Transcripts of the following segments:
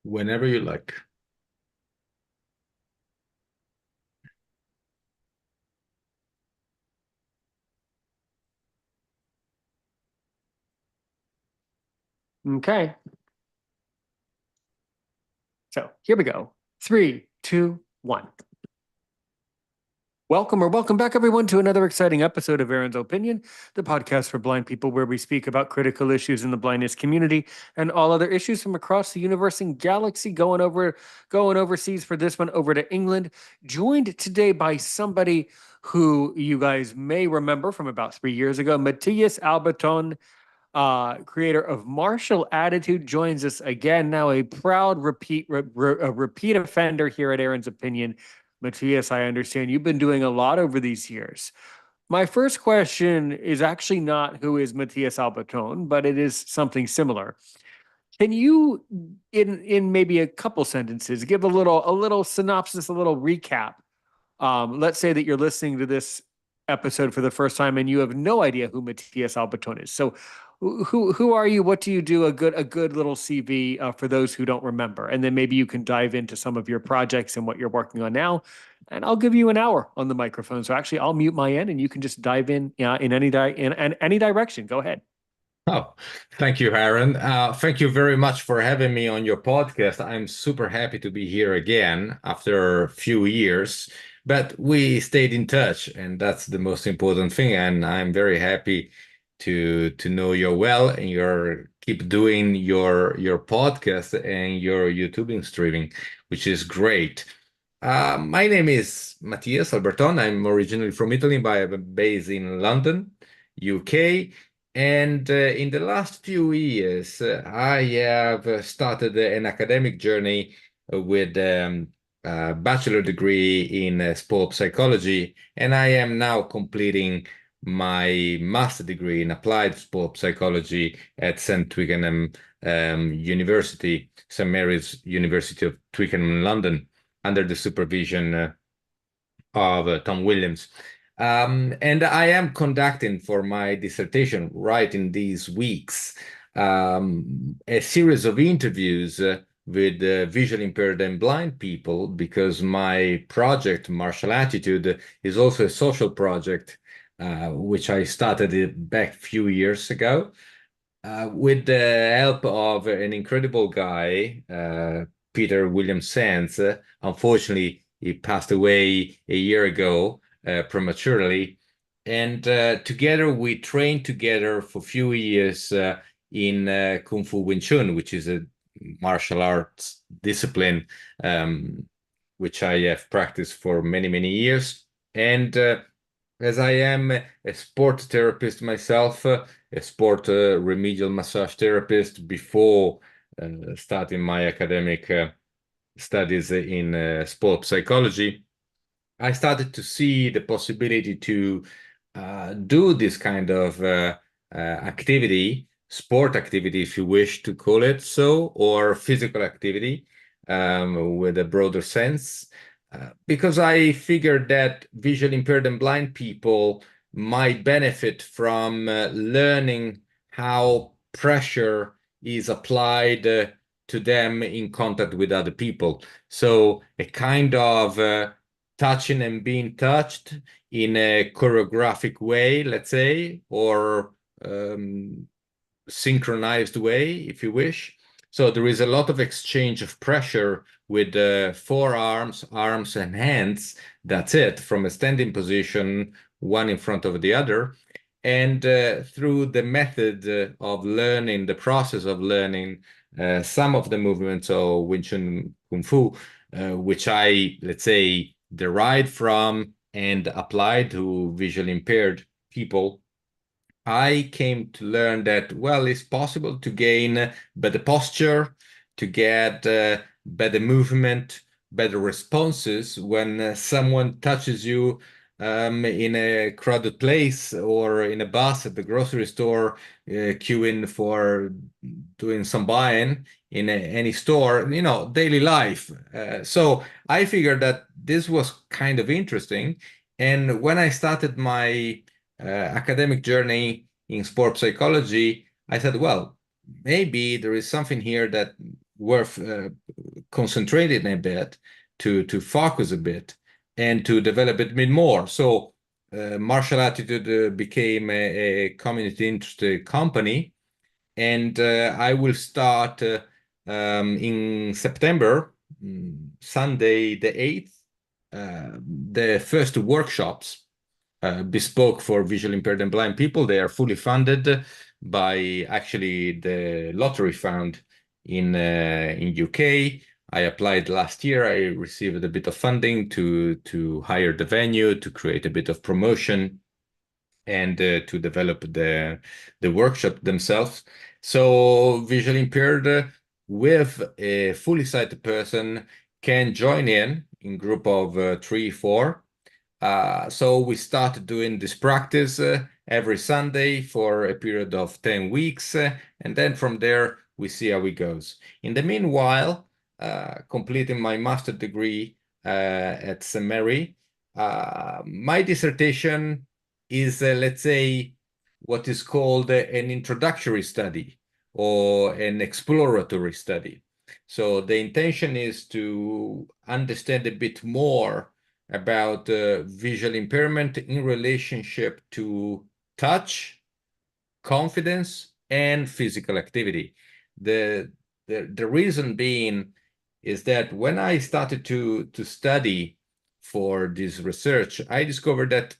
Whenever you like. Okay, so here we go. Three, two, one. Welcome or welcome back, everyone, to another exciting episode of Aaron's Opinion, the podcast for blind people where we speak about critical issues in the blindness community and all other issues from across the universe and galaxy. Going overseas for this one over to England. Joined today by somebody who you guys may remember from about 3 years ago, Matthias Alberton, creator of Martial Attitude, joins us again. Now a proud repeat offender here at Aaron's Opinion. Matthias, I understand you've been doing a lot over these years. My first question is actually not who is Matthias Alberton, but it is something similar. Can you, in maybe a couple sentences, give a little synopsis, a little recap? Let's say that you're listening to this episode for the first time and you have no idea who Matthias Alberton is. So, who are you? What do you do? A good little CV for those who don't remember, and then maybe you can dive into some of your projects and what you're working on now. And I'll give you an hour on the microphone. So actually, I'll mute my end, and you can just dive in in any direction. Go ahead. Oh, thank you, Aaron. Thank you very much for having me on your podcast. I'm super happy to be here again after a few years, but we stayed in touch, and that's the most important thing. And I'm very happy to know you well, and you're keep doing your podcast and your YouTubing streaming, which is great. My name is Matthias Alberton. I'm originally from Italy, but I'm based in London, UK. And in the last few years, I have started an academic journey with a bachelor degree in sport psychology, and I am now completing my master degree in applied sport psychology at St. Twickenham University, St. Mary's University of Twickenham, London, under the supervision of Tom Williams. And I am conducting for my dissertation right in these weeks a series of interviews with visually impaired and blind people because my project, Martial Attitude, is also a social project which I started it back a few years ago with the help of an incredible guy, Peter William Sands. Unfortunately, he passed away a year ago prematurely. And together we trained together for a few years in Kung Fu Wing Chun, which is a martial arts discipline which I have practiced for many, many years. And as I am a sport therapist myself, a sport remedial massage therapist before starting my academic studies in sport psychology, I started to see the possibility to do this kind of activity, sport activity, if you wish to call it so, or physical activity with a broader sense, because I figured that visually impaired and blind people might benefit from learning how pressure is applied to them in contact with other people. So a kind of touching and being touched in a choreographic way, let's say, or synchronized way, if you wish. So there is a lot of exchange of pressure with forearms, arms, and hands. That's it, from a standing position, one in front of the other. And through the method of learning, the process of learning some of the movements of Wing Chun Kung Fu, which I, let's say, derived from and applied to visually impaired people, I came to learn that, well, it's possible to gain better posture, to get better movement, better responses when someone touches you in a crowded place or in a bus at the grocery store, queuing for doing some buying in any store, daily life. So I figured that this was kind of interesting. And when I started my academic journey in sport psychology, I said, well, maybe there is something here that worth concentrating a bit, to focus a bit, and to develop it a bit more. So Martial Attitude became a community interested company, and I will start in September, Sunday the 8th, the first workshops bespoke for visually impaired and blind people. They are fully funded by actually the lottery fund in UK. I applied last year. I received a bit of funding to hire the venue, to create a bit of promotion, and to develop the workshop themselves. So visually impaired with a fully sighted person can join in group of 3, 4. So we started doing this practice every Sunday for a period of 10 weeks, and then from there we see how it goes. In the meanwhile, completing my master degree at St. Mary, my dissertation is, let's say, what is called an introductory study or an exploratory study. So the intention is to understand a bit more about visual impairment in relationship to touch, confidence, and physical activity. The, the reason being is that when I started to study for this research, I discovered that,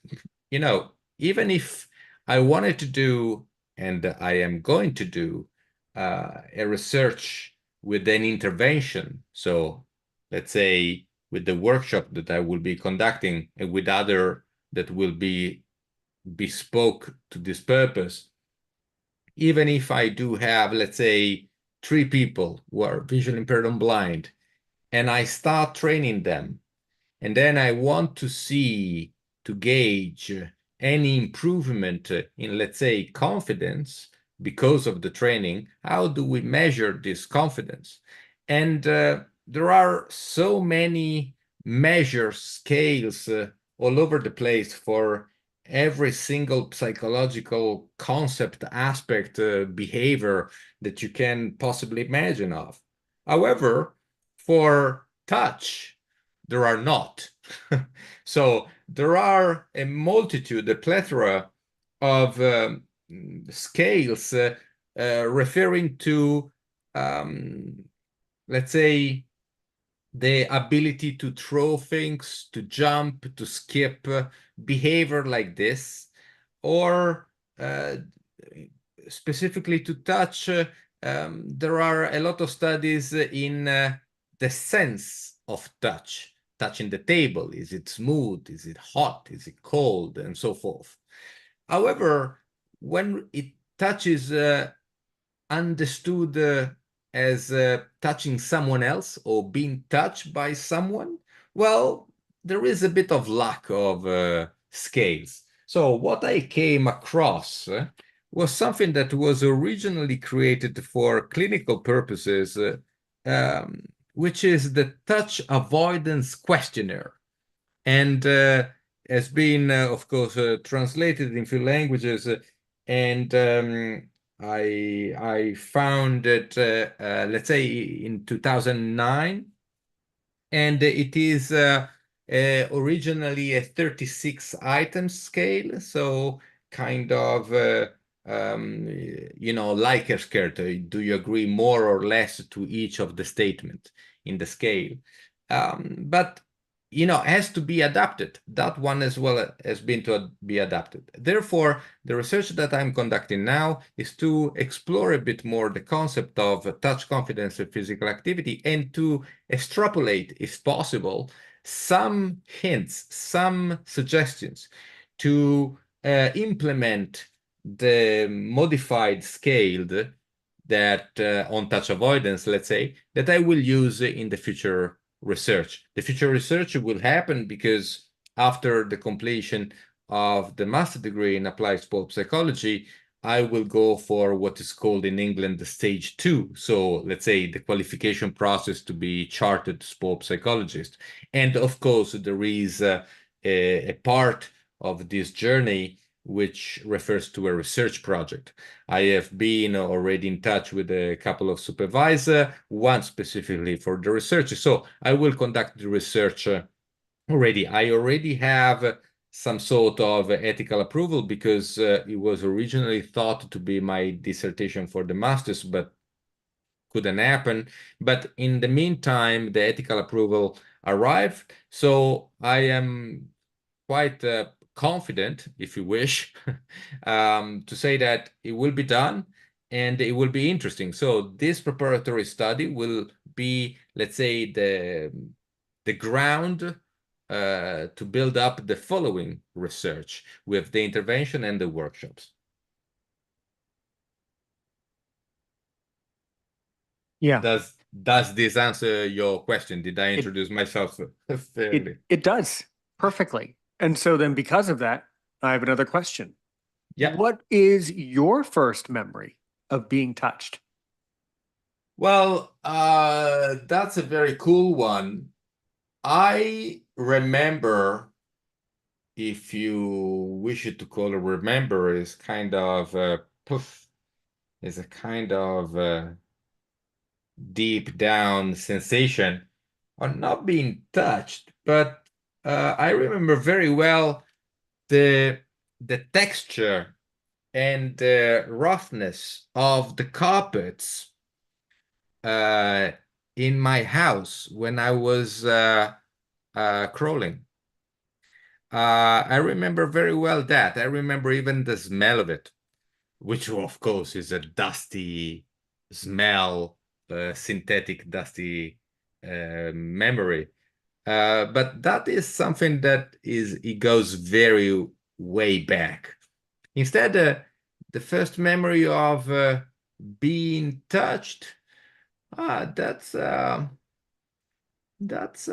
even if I wanted to do, and I am going to do, a research with an intervention, so let's say with the workshop that I will be conducting and with other that will be bespoke to this purpose, even if I do have, let's say, 3 people who are visually impaired and blind, and I start training them, and then I want to see, to gauge any improvement in, let's say, confidence because of the training, how do we measure this confidence? And there are so many measure scales all over the place for every single psychological concept, aspect, behavior that you can possibly imagine of. However, for touch, there are not. So there are a multitude, a plethora of scales referring to, um, let's say, the ability to throw things, to jump, to skip, behavior like this, or specifically to touch. There are a lot of studies in the sense of touch. Touching the table, is it smooth? Is it hot? Is it cold? And so forth. However, when it touches understood as touching someone else or being touched by someone, well, there is a bit of lack of scales. So what I came across was something that was originally created for clinical purposes, um, which is the touch avoidance questionnaire. And has been, of course, translated in few languages. And I found it, let's say, in 2009, and it is originally a 36 item scale, so kind of Likert scale. Do you agree more or less to each of the statement in the scale? But has to be adapted. That one as well has been to be adapted. Therefore, the research that I'm conducting now is to explore a bit more the concept of touch confidence and physical activity, and to extrapolate, if possible, some hints, some suggestions to implement the modified scaled that on touch avoidance, let's say, that I will use in the future research. The future research will happen because after the completion of the master degree in applied sport psychology, I will go for what is called in England the stage 2. So let's say the qualification process to be chartered sport psychologist. And of course, there is a part of this journey which refers to a research project. I have been already in touch with a couple of supervisors, one specifically for the research. So I will conduct the research already. I already have some sort of ethical approval because it was originally thought to be my dissertation for the master's, but couldn't happen. But in the meantime, the ethical approval arrived. So I am quite confident, if you wish, to say that it will be done and it will be interesting. So this preparatory study will be, let's say, the ground to build up the following research with the intervention and the workshops. Yeah, Does this answer your question? Did I it introduce myself it fairly? it does perfectly. And so then because of that, I have another question. Yeah. What is your first memory of being touched? Well, that's a very cool one. I remember, if you wish it to call it remember, is kind of poof, is a kind of deep down sensation on not being touched. But I remember very well the the texture and the roughness of the carpets uh, in my house when I was crawling. I remember very well that. I remember even the smell of it, which of course is a dusty smell, synthetic dusty memory. But that is something that it goes very way back. Instead, the first memory of being touched, ah, that's that's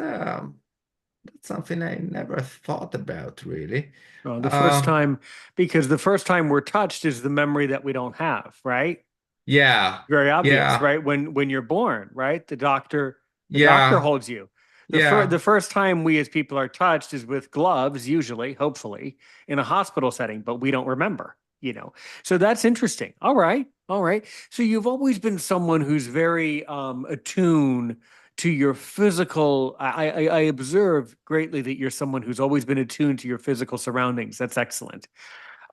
something I never thought about really. The first Uh, time, because the first time we're touched is the memory that we don't have, right? yeah, Very obvious, yeah, right? When you're born, right? The doctor yeah, holds you. The yeah. first time we as people are touched is with gloves, usually, hopefully, in a hospital setting, but we don't remember, you know. So that's interesting. All right. All right. So you've always been someone who's very attuned to your physical. I observe greatly that you're someone who's always been attuned to your physical surroundings. That's excellent.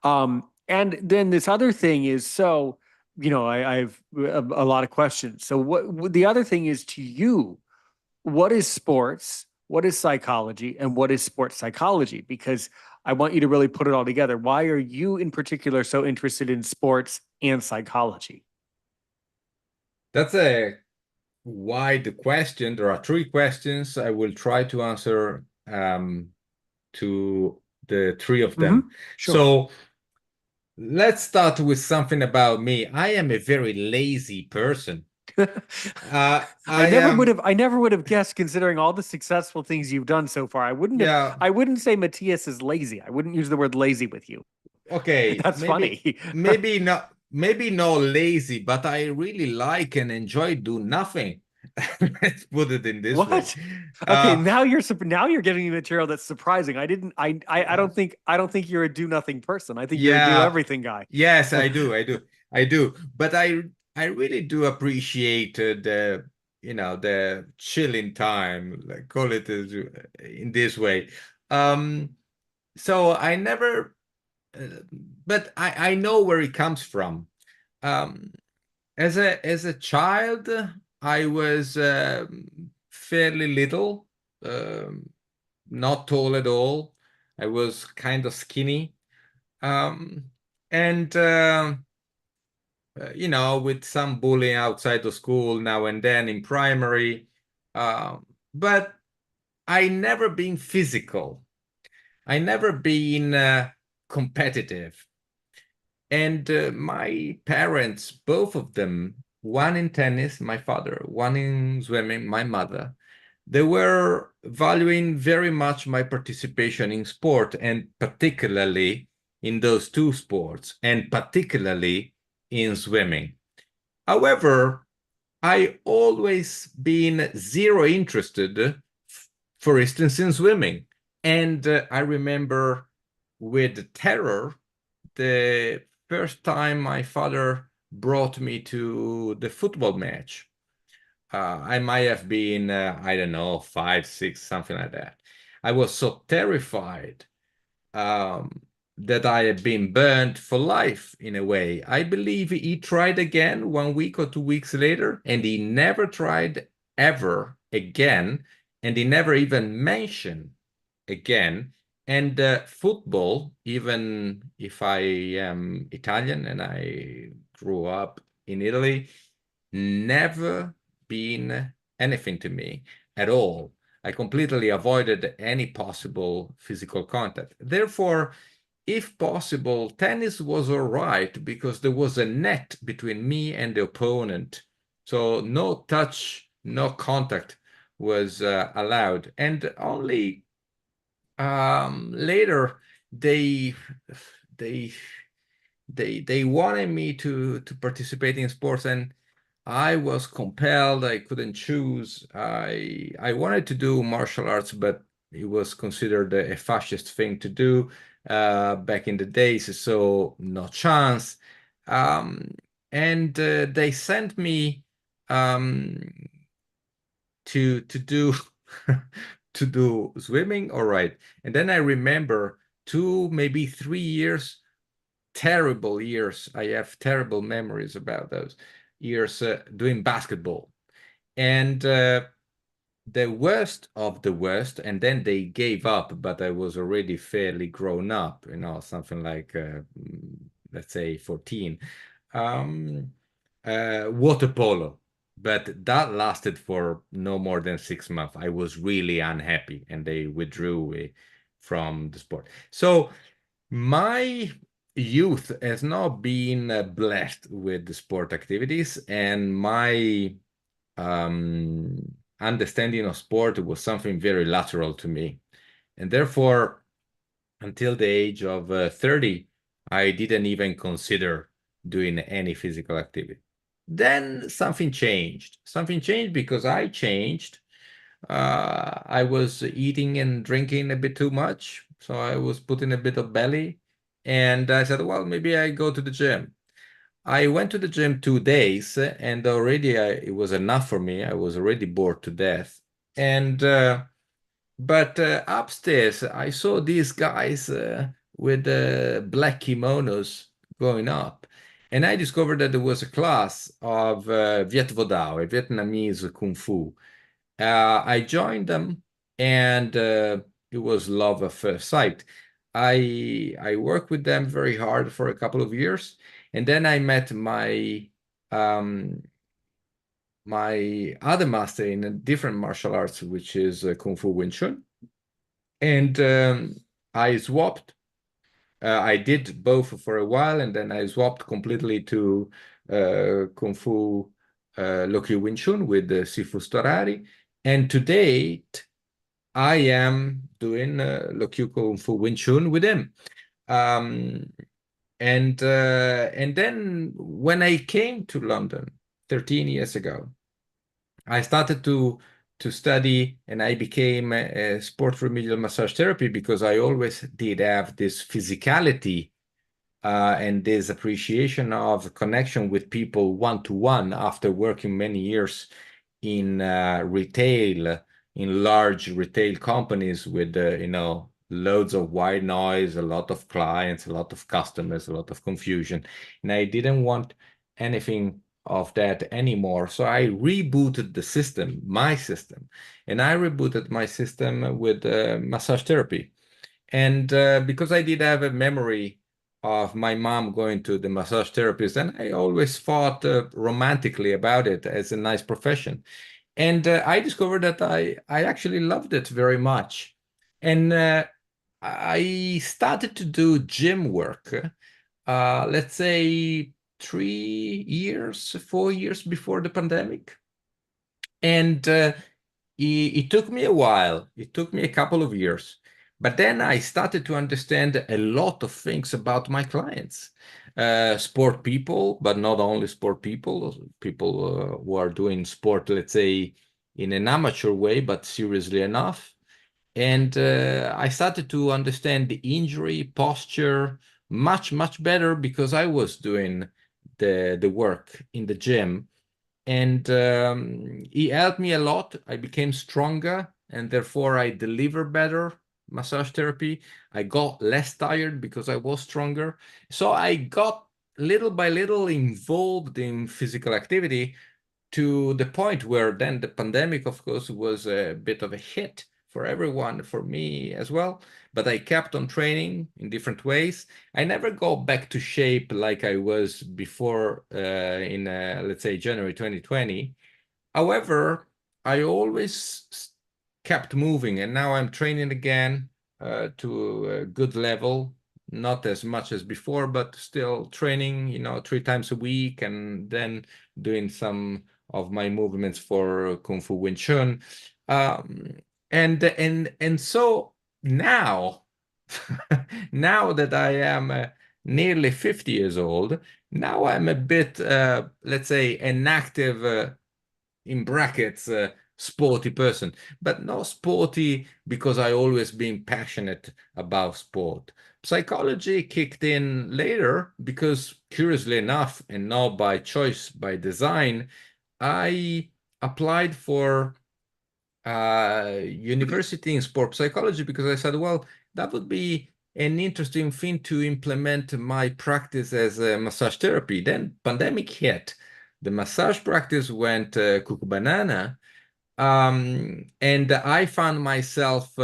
And then this other thing is so, I've a lot of questions. So the other thing is to you, what is sports? What is psychology? And what is sports psychology? Because I want you to really put it all together. Why are you in particular so interested in sports and psychology? That's a wide question. There are three questions. I will try to answer to the three of Hmm. them. Sure. So let's start with something about me. I am a very lazy person. I am, I never would have guessed considering all the successful things you've done so far. yeah, I wouldn't say Matthias is lazy. I wouldn't use the word lazy with you. okay, That's funny. maybe not lazy, but I really like and enjoy do nothing. Let's put it in this way. What? Okay, Uh, now you're giving me material that's surprising. I didn't I don't think you're a do nothing person. I think you're a do yeah, everything guy. yes, I do. But I really do appreciate the chilling time, like call it in this way. Um, so I never, uh, but I know where it comes from. Um, as a child, I was fairly little, um, not tall at all. I was kind of skinny, um, and with some bullying outside the school now and then in primary. But I never been physical. I never been competitive. And my parents, both of them, one in tennis, my father, one in swimming, my mother, they were valuing very much my participation in sport and particularly in those two sports and particularly in swimming. However, I always been zero interested, for instance, in swimming. And I remember with terror the first time my father brought me to the football match. I might have been, I don't know, 5, 6, something like that. I was so terrified um, that I had been burned for life in a way. I believe he tried again 1 week or 2 weeks later, and he never tried ever again, and he never even mentioned again. And football, even if I am Italian and I grew up in Italy, never been anything to me at all. I completely avoided any possible physical contact. Therefore, if possible, tennis was all right because there was a net between me and the opponent. So no touch, no contact was allowed. And only later they they they wanted me to participate in sports, and I was compelled. I couldn't choose. I wanted to do martial arts, but it was considered a fascist thing to do back in the days, so no chance. Um, and they sent me um, to do to do swimming. All right, and then I remember 2, maybe 3 years, terrible years. I have terrible memories about those years doing basketball. And the worst of the worst, and then they gave up, but I was already fairly grown up, something like, let's say 14. Um, Water polo. But that lasted for no more than 6 months. I was really unhappy, and they withdrew from the sport. So my youth has not been blessed with the sport activities, and my understanding of sport was something very lateral to me. And therefore, until the age of 30, I didn't even consider doing any physical activity. Then something changed. Something changed because I changed. I was eating and drinking a bit too much, so I was putting a bit of belly. And I said, well, maybe I go to the gym. I went to the gym 2 days, and already it was enough for me. I was already bored to death. And but upstairs, I saw these guys with black kimonos going up. And I discovered that there was a class of Viet Vo Dao, a Vietnamese Kung Fu. I joined them, and it was love at first sight. I worked with them very hard for a couple of years, and then I met um, my other master in a different martial arts, which is Kung Fu Wing Chun, and I swapped. I did both for a while, and then I swapped completely to Kung Fu Lokyu Wing Chun with Sifu Storari, and to date I am doing Lokyu Kung Fu Wing Chun with him. Um, and then when I came to London 13 years ago, I started to study, and I became a sport remedial massage therapy because I always did have this physicality and this appreciation of connection with people one to one after working many years in retail, in large retail companies with, loads of white noise, a lot of clients, a lot of customers, a lot of confusion. And I didn't want anything of that anymore. So I rebooted the system, my system, and I rebooted my system with massage therapy. And because I did have a memory of my mom going to the massage therapist, and I always thought romantically about it as a nice profession. And I discovered that I actually loved it very much. And I started to do gym work, let's say 3 years, 4 years before the pandemic. And it took me a while. It took me a couple of years. But then I started to understand a lot of things about my clients. Sport people, but not only sport people, people who are doing sport, let's say, in an amateur way, but seriously enough. And I started to understand the injury, posture, much better because I was doing the work in the gym, and he helped me a lot. I became stronger, and therefore I deliver better massage therapy. I got less tired because I was stronger. So I got little by little involved in physical activity, to the point where then the pandemic, of course, was a bit of a hit for everyone, for me as well. But I kept on training in different ways. I never go back to shape like I was before, in, let's say, January 2020. However, I always kept moving, and now I'm training again, to a good level, not as much as before, but still training, 3 times a week, and then doing some of my movements for Kung Fu Wing Chun. Um, and so now, now that I am nearly 50 years old, now I'm a bit, let's say, an active, in brackets, sporty person, but not sporty because I always been passionate about sport. Psychology kicked in later because, curiously enough, and not by choice, by design, I applied for university in sport psychology because I said, well, that would be an interesting thing to implement my practice as a massage therapy. Then pandemic hit. The massage practice went cuckoo banana, and I found myself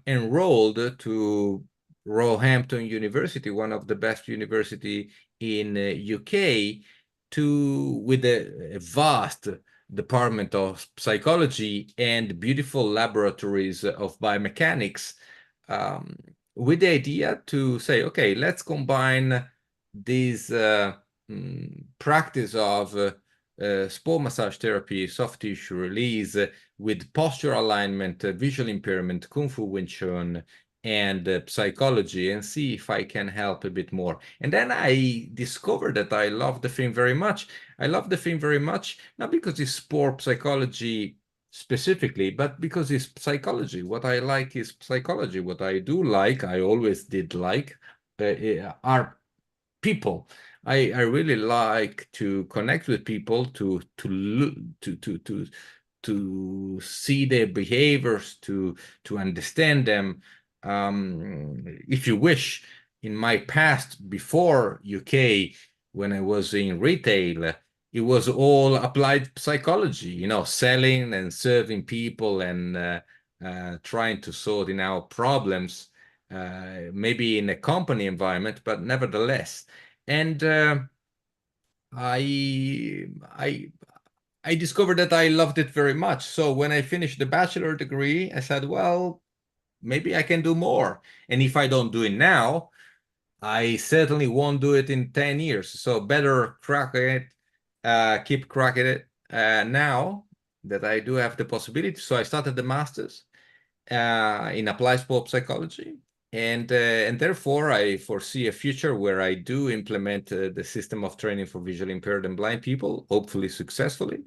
enrolled to Roehampton University, one of the best university in UK, with a vast department of psychology and beautiful laboratories of biomechanics, um, with the idea to say, okay, let's combine this practice of sport massage therapy, soft tissue release, with posture alignment, visual impairment, Kung Fu Wing Chun, and psychology, and see if I can help a bit more. And then I discovered that I love the thing very much. I love the thing very much, not because it's sport psychology specifically, but because it's psychology. What I like is psychology. What I do like, I always did like, are people. I really like to connect with people, to look, to see their behaviors, to understand them. If you wish, in my past before UK, when I was in retail, it was all applied psychology, selling and serving people, and trying to sort out problems, maybe in a company environment, but nevertheless. And I I I discovered that I loved it very much. So when I finished the bachelor degree, I said, well, maybe I can do more. And if I don't do it now, I certainly won't do it in 10 years. So better crack it, keep cracking it now that I do have the possibility. So I started the master's in applied sport psychology. And therefore, I foresee a future where I do implement the system of training for visually impaired and blind people, hopefully successfully.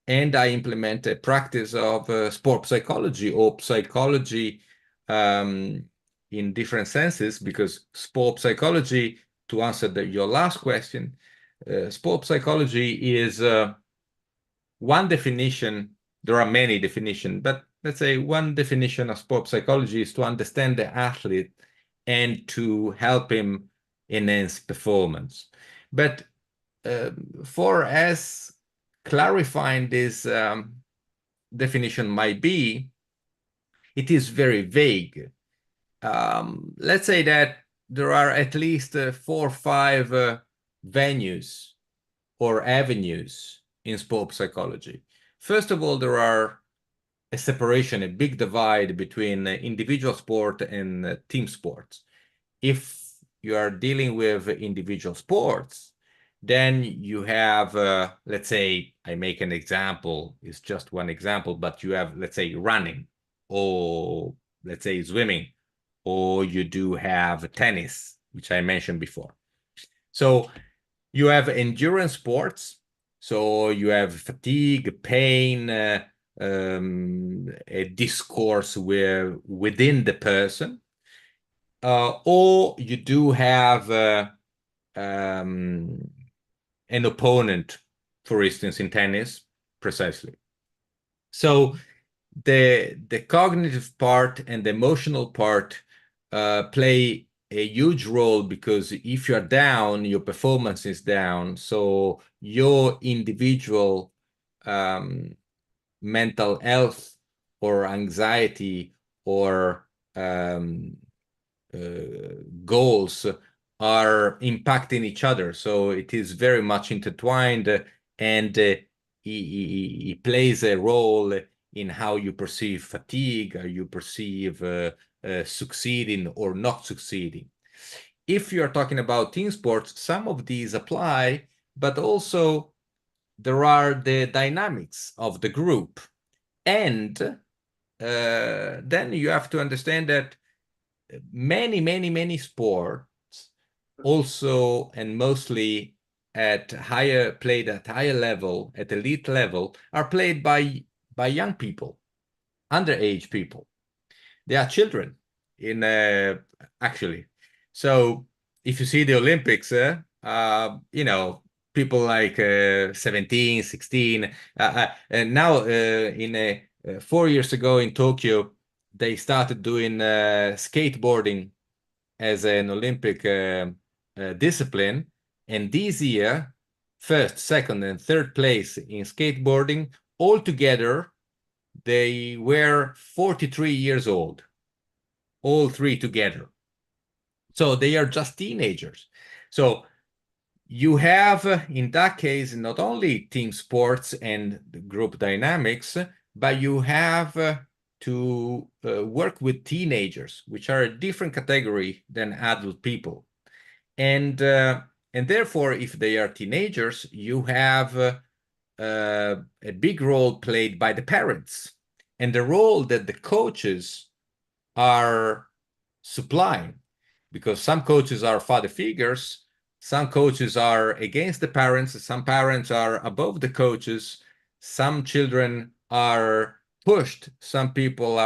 And I implement a practice of sport psychology, or psychology, um, in different senses, because sport psychology, to answer your last question, sport psychology is one definition. There are many definitions, but let's say one definition of sport psychology is to understand the athlete and to help him enhance performance. But for as clarifying this definition might be, it is very vague. Let's say that there are at least 4 or 5 venues or avenues in sport psychology. First of all, there are a separation, a big divide between individual sport and team sports. If you are dealing with individual sports, then you have, let's say, I make an example, it's just one example, but you have, let's say, running, or let's say swimming, or you do have tennis, which I mentioned before. So you have endurance sports. So you have fatigue, pain, a discourse within the person. or you do have um, an opponent, for instance, in tennis, precisely. So the cognitive part and the emotional part play a huge role, because if you're down, your performance is down. So your individual um, mental health or anxiety or goals are impacting each other. So it is very much intertwined, and it plays a role in how you perceive fatigue, how you perceive succeeding or not succeeding. If you're talking about team sports, some of these apply, but also there are the dynamics of the group. And then you have to understand that many sports also, and mostly played at higher level, at elite level, are played by young people, underage people. They are children in actually. So if you see the Olympics, people like 17, 16, and now in 4 years ago in Tokyo, they started doing skateboarding as an Olympic discipline. And this year, first, second, and third place in skateboarding, all together, they were 43 years old, all three together. So they are just teenagers. So you have, in that case, not only team sports and group dynamics, but you have to work with teenagers, which are a different category than adult people. And therefore, if they are teenagers, you have a big role played by the parents, and the role that the coaches are supplying, because some coaches are father figures, some coaches are against the parents, some parents are above the coaches, some children are pushed, some pupils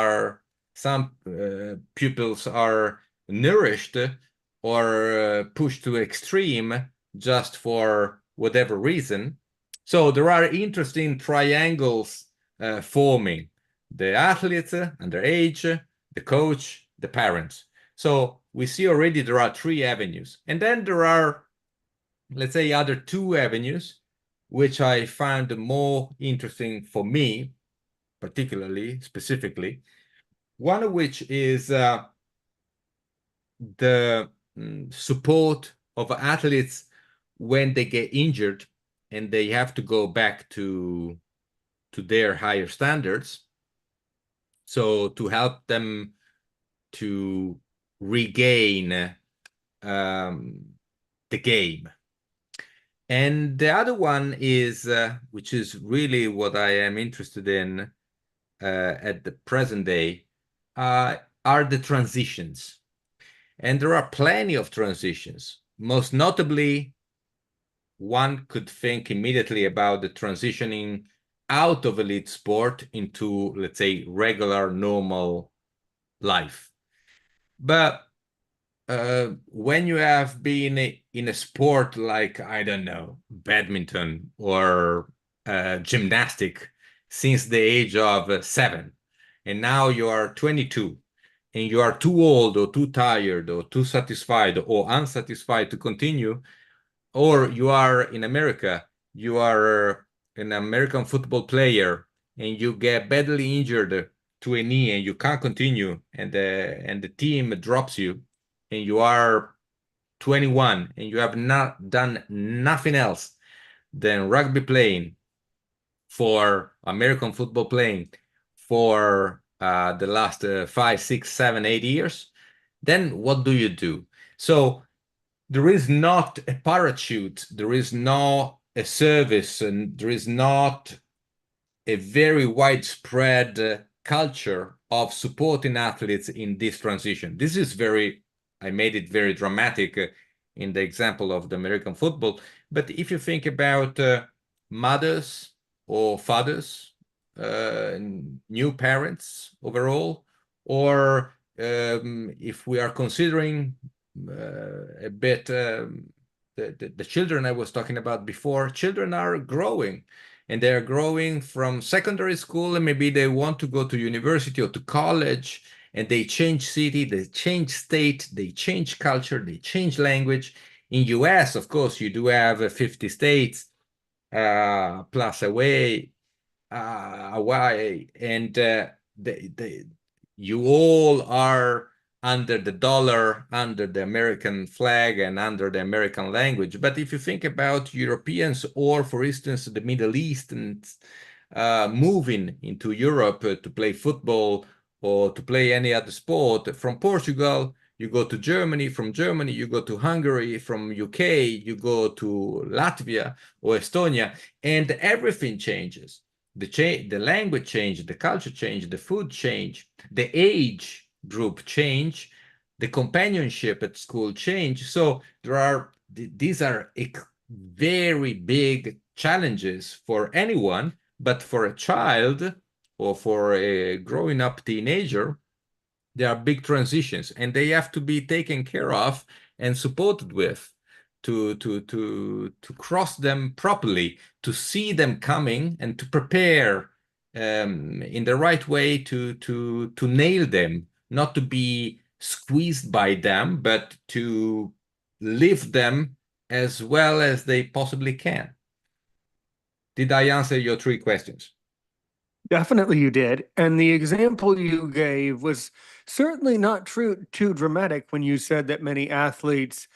are nourished or pushed to extreme just for whatever reason. So there are interesting triangles forming: the athletes, underage, the coach, the parents. So we see already there are three avenues. And then there are, let's say, other two avenues, which I found more interesting for me, particularly, specifically. One of which is the support of athletes when they get injured and they have to go back to their higher standards. So to help them to regain the game. And the other one is, which is really what I am interested in at the present day, are the transitions. And there are plenty of transitions. Most notably, one could think immediately about the transitioning out of elite sport into, let's say, regular, normal life. But when you have been in a sport like, I don't know, badminton or gymnastic since the age of 7, and now you are 22, and you are too old or too tired or too satisfied or unsatisfied to continue, or you are in America, you are an American football player, and you get badly injured to a knee and you can't continue, and the team drops you, and you are 21 and you have not done nothing else than rugby playing, for American football playing for the last 5, 6, 7, 8 years, then what do you do? So there is not a parachute, there is not a service, and there is not a very widespread culture of supporting athletes in this transition. This is I made it very dramatic in the example of the American football. But if you think about mothers or fathers, new parents overall, or if we are considering a bit the children I was talking about before, children are growing, and they are growing from secondary school, and maybe they want to go to university or to college, and they change city, they change state, they change culture, they change language. In US, of course, you do have 50 states plus away, and they, you all are under the dollar, under the American flag, and under the American language. But if you think about Europeans, or for instance, the Middle Easterns moving into Europe to play football or to play any other sport, from Portugal, you go to Germany, from Germany, you go to Hungary, from UK, you go to Latvia or Estonia, and everything changes. The language change, the culture change, the food change, the age group change, the companionship at school change. So these are very big challenges for anyone, but for a child or for a growing up teenager, there are big transitions, and they have to be taken care of and supported with to cross them properly, to see them coming, and to prepare in the right way to nail them, not to be squeezed by them, but to live them as well as they possibly can. Did I answer your three questions? Definitely you did. And the example you gave was certainly not too dramatic when you said that many athletes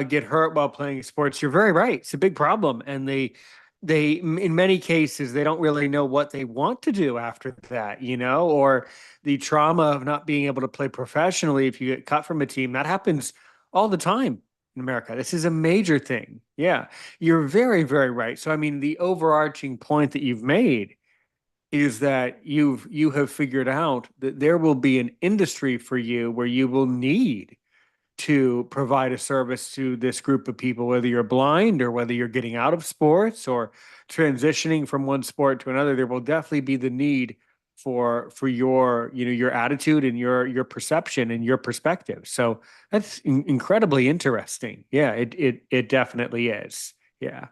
get hurt while playing sports. You're very right. It's a big problem. And in many cases, they don't really know what they want to do after that, or the trauma of not being able to play professionally if you get cut from a team. That happens all the time in America. This is a major thing. Yeah, you're very, very right. So, I mean, the overarching point that you've made is that you have figured out that there will be an industry for you where you will need to provide a service to this group of people, whether you're blind or whether you're getting out of sports or transitioning from one sport to another. There will definitely be the need for your your attitude and your perception and your perspective. So that's incredibly interesting. Yeah, it definitely is. Yeah.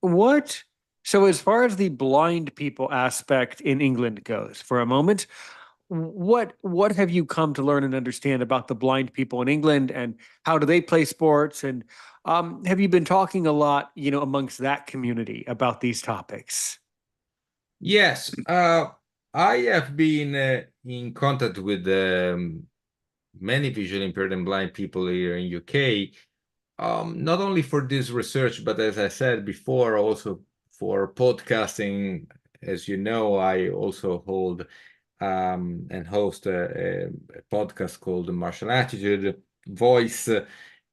What so as far as the blind people aspect in England goes, for a moment, what have you come to learn and understand about the blind people in England, and how do they play sports? And have you been talking a lot, amongst that community about these topics? Yes, I have been in contact with many visually impaired and blind people here in UK, not only for this research, but as I said before, also for podcasting. As you know, I also hold and host a podcast called The Martial Attitude Voice,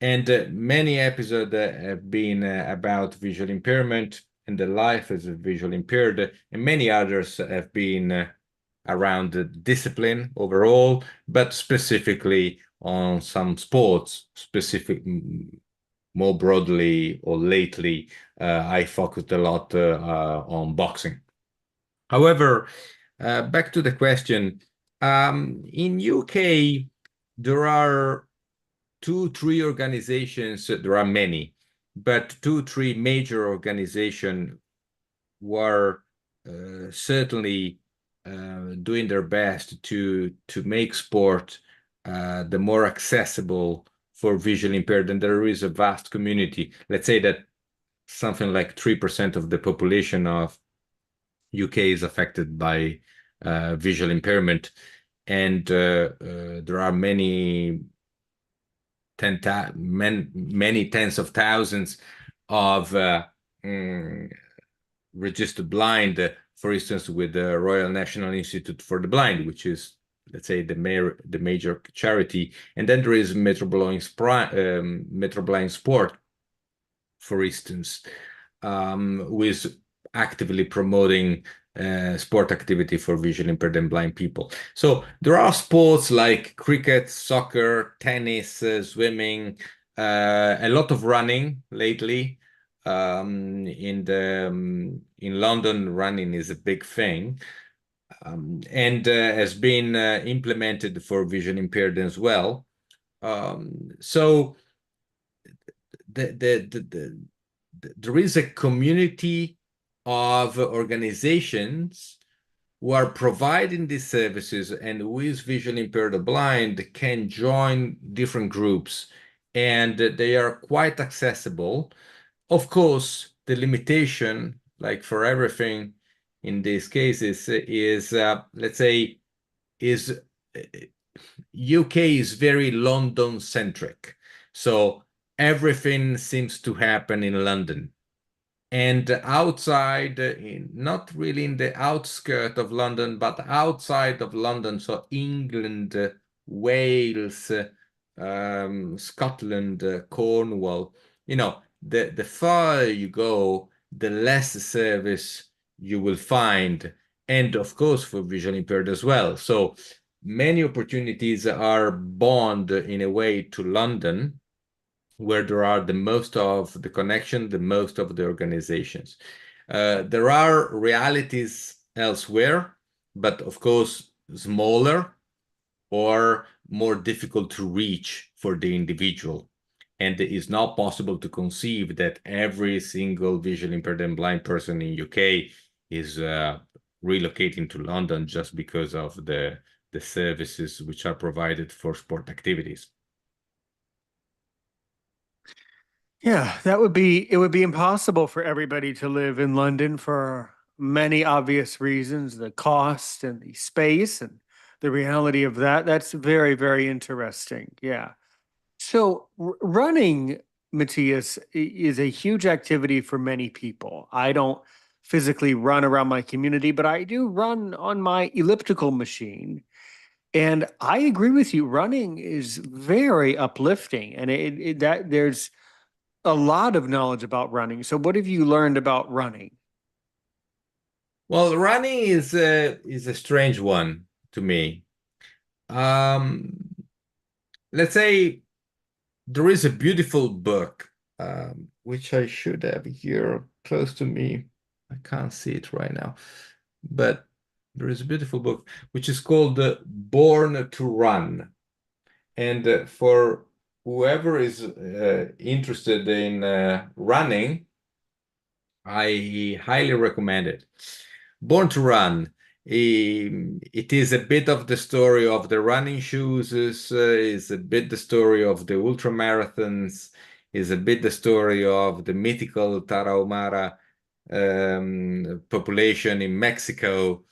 and many episodes have been about visual impairment and the life as a visual impaired, and many others have been around the discipline overall, but specifically on some sports, more broadly or lately, I focused a lot on boxing. However, back to the question, in UK, there are two, three organizations, there are many, but two, three major organizations were certainly doing their best to make sport the more accessible for visually impaired, and there is a vast community. Let's say that something like 3% of the population of UK is affected by visual impairment, and there are many tens of thousands of registered blind, for instance, with the Royal National Institute for the Blind, which is, let's say, the major charity. And then there is Metro Blind Sport, for instance, who is actively promoting sport activity for visually impaired and blind people. So there are sports like cricket, soccer, tennis, swimming, a lot of running lately. In London, running is a big thing. and has been implemented for vision impaired as well. So there is a community of organizations who are providing these services and who is visually impaired or blind can join different groups, and they are quite accessible. Of course, the limitation, like for everything in these cases, is let's say, is UK is very London centric. So everything seems to happen in London. And outside, not really in the outskirt of London, but outside of London, so England, Wales, Scotland, Cornwall, the farther you go, the less service you will find. And of course, for visually impaired as well. So many opportunities are bound in a way to London, where there are the most of the connection, the most of the organizations. There are realities elsewhere, but of course, smaller or more difficult to reach for the individual. And it is not possible to conceive that every single visually impaired and blind person in UK is relocating to London just because of the services which are provided for sport activities. Yeah, it would be impossible for everybody to live in London for many obvious reasons, the cost and the space and the reality of that. That's very, very interesting. Yeah. So running, Matthias, is a huge activity for many people. I don't physically run around my community, but I do run on my elliptical machine. And I agree with you, running is very uplifting, and that there's a lot of knowledge about running. So what have you learned about running? Well, running is a strange one to me. Um, let's say there is a beautiful book, which I should have here close to me. I can't see it right now, but there is a beautiful book which is called Born to Run. And for whoever is interested in running, I highly recommend it. Born to Run. It is a bit of the story of the running shoes, is a bit the story of the ultra marathons, is a bit the story of the mythical Tarahumara population in Mexico.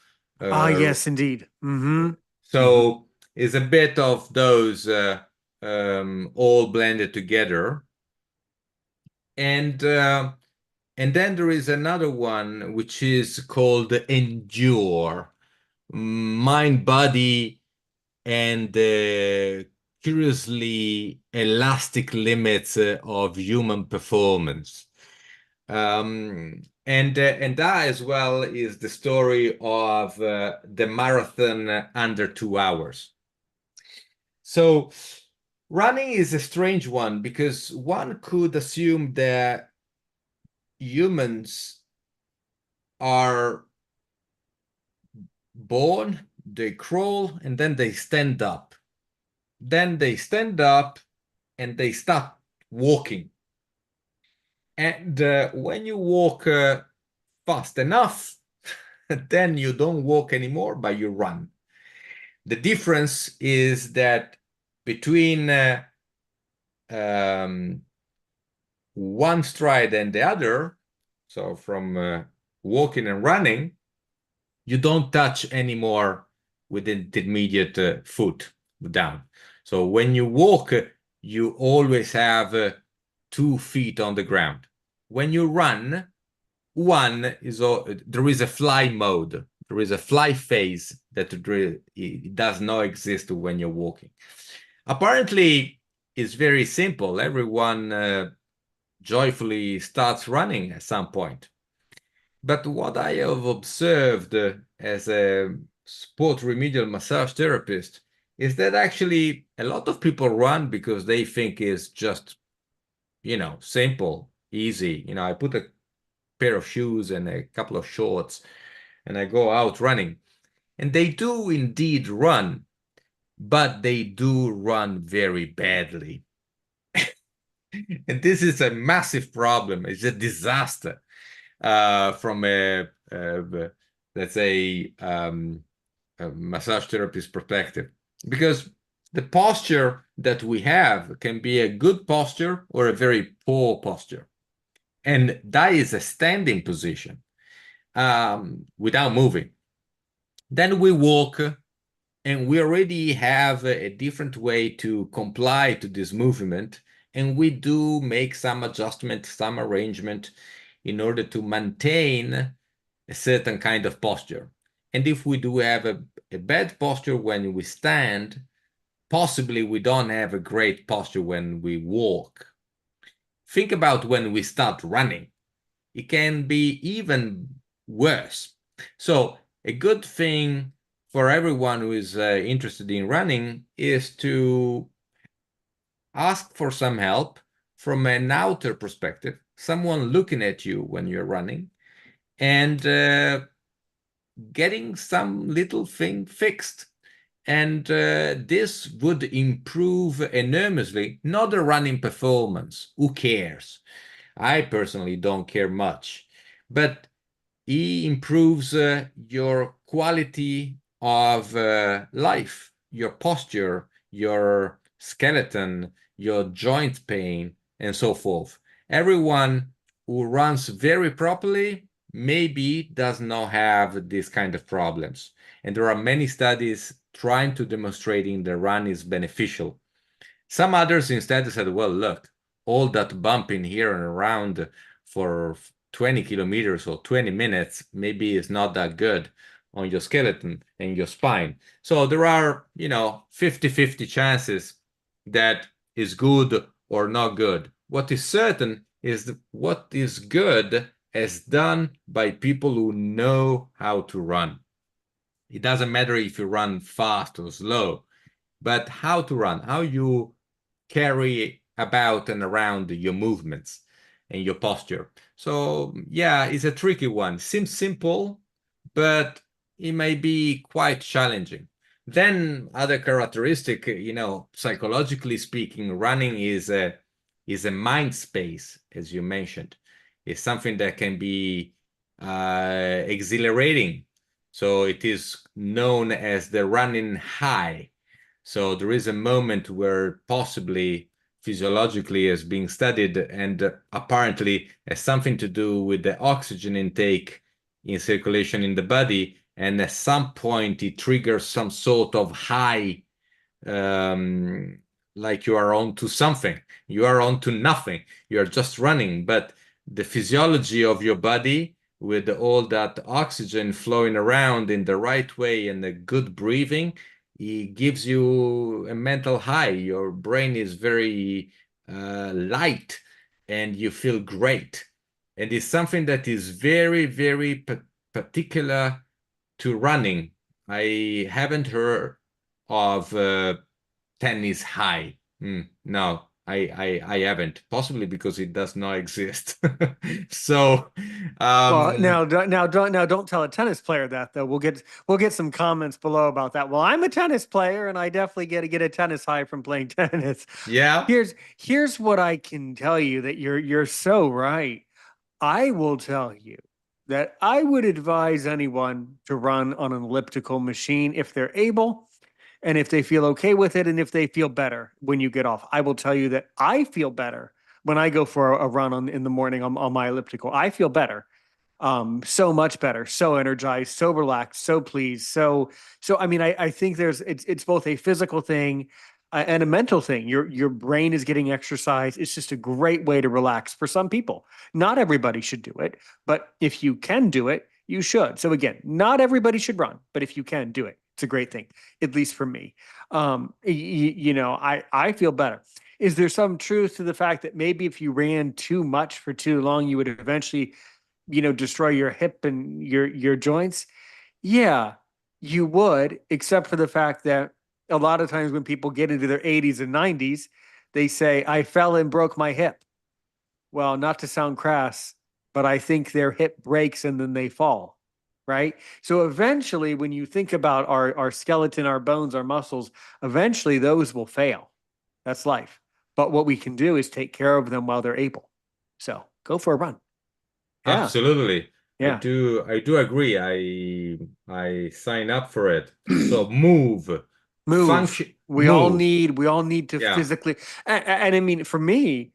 Ah, Uh, yes, indeed. Mm-hmm. Mm-hmm. so it's a bit of those all blended together. And and then there is another one which is called Endure, mind, body, and curiously elastic limits of human performance. And that as well is the story of the marathon under 2 hours. So running is a strange one because one could assume that humans are born, they crawl, and then they stand up. Then they stand up and they start walking. And when you walk fast enough, then you don't walk anymore, but you run. The difference is that between um, one stride and the other, so from walking and running, you don't touch anymore with the intermediate foot down. So when you walk, you always have 2 feet on the ground. When you run, there is a fly mode. There is a fly phase that it does not exist when you're walking. Apparently, it's very simple. Everyone joyfully starts running at some point. But what I have observed as a sport remedial massage therapist is that actually a lot of people run because they think it's just, simple, easy. I put a pair of shoes and a couple of shorts and I go out running. And they do indeed run, but they do run very badly. And this is a massive problem. It's a disaster from let's say, a massage therapist perspective, because the posture that we have can be a good posture or a very poor posture. And that is a standing position without moving. Then we walk, and we already have a different way to comply to this movement. And we do make some adjustment, some arrangement in order to maintain a certain kind of posture. And if we do have a bad posture when we stand, possibly we don't have a great posture when we walk. Think about when we start running. It can be even worse. So a good thing for everyone who is interested in running is to ask for some help from an outer perspective, someone looking at you when you're running, and getting some little thing fixed. And this would improve enormously, not the running performance. Who cares? I personally don't care much, but it improves your quality of life, your posture, your skeleton, your joint pain, and so forth. Everyone who runs very properly maybe does not have this kind of problems. And there are many studies trying to demonstrating the run is beneficial. Some others instead said, well, look, all that bumping here and around for 20 kilometers or 20 minutes maybe is not that good on your skeleton and your spine. So there are, 50-50 chances that is good or not good. What is certain is that what is good is done by people who know how to run. It doesn't matter if you run fast or slow, but how to run, how you carry about and around your movements and your posture. So yeah, it's a tricky one. Seems simple, but it may be quite challenging. Then other characteristic, psychologically speaking, running is a mind space, as you mentioned. It's something that can be exhilarating. So it is known as the running high. So there is a moment where possibly physiologically is being studied and apparently has something to do with the oxygen intake in circulation in the body. And at some point it triggers some sort of high, um, like you are on to something. You are on to nothing. You are just running. But the physiology of your body with all that oxygen flowing around in the right way and the good breathing, it gives you a mental high. Your brain is very light and you feel great. And it's something that is very, very particular to running. I haven't heard of tennis high. No, I haven't. Possibly because it does not exist. So, Well, um, don't tell a tennis player that though. We'll get some comments below about that. Well, I'm a tennis player, and I definitely get a tennis high from playing tennis. yeah. Here's what I can tell you that you're so right. I will tell you that I would advise anyone to run on an elliptical machine if they're able and if they feel okay with it and if they feel better when you get off. I will tell you that I feel better when I go for a run in the morning on my elliptical. I feel better, so much better, so energized, so relaxed, so pleased. So I mean, I think it's both a physical thing and a mental thing. Your brain is getting exercise. It's just a great way to relax for some people. Not everybody should do it, but if you can do it, you should. So again, not everybody should run, but if you can do it, it's a great thing, at least for me. I feel better. Is there some truth to the fact that maybe if you ran too much for too long, you would eventually destroy your hip and your joints? Yeah, you would, except for the fact that a lot of times when people get into their 80s and 90s, they say, I fell and broke my hip. Well, not to sound crass, but I think their hip breaks and then they fall. right? So eventually, when you think about our skeleton, our bones, our muscles, eventually those will fail. That's life. But what we can do is take care of them while they're able. So go for a run. Yeah. Absolutely. Yeah. I do agree. I sign up for it. So move, Move. function, move. We all need to Yeah. physically, and I mean, for me,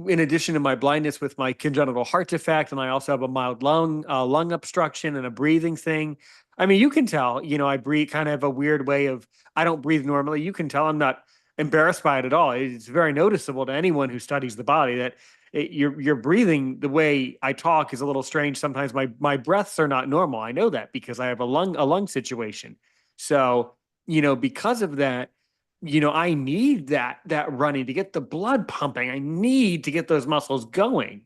in addition to my blindness with my congenital heart defect, and I also have a mild lung obstruction and a breathing thing. I mean, you can tell, I breathe kind of a weird way of, I don't breathe normally. You can tell I'm not embarrassed by it at all. It's very noticeable to anyone who studies the body that you're breathing the way I talk is a little strange. Sometimes my breaths are not normal. I know that because I have a lung situation. So, because of that, I need that running to get the blood pumping. I need to get those muscles going.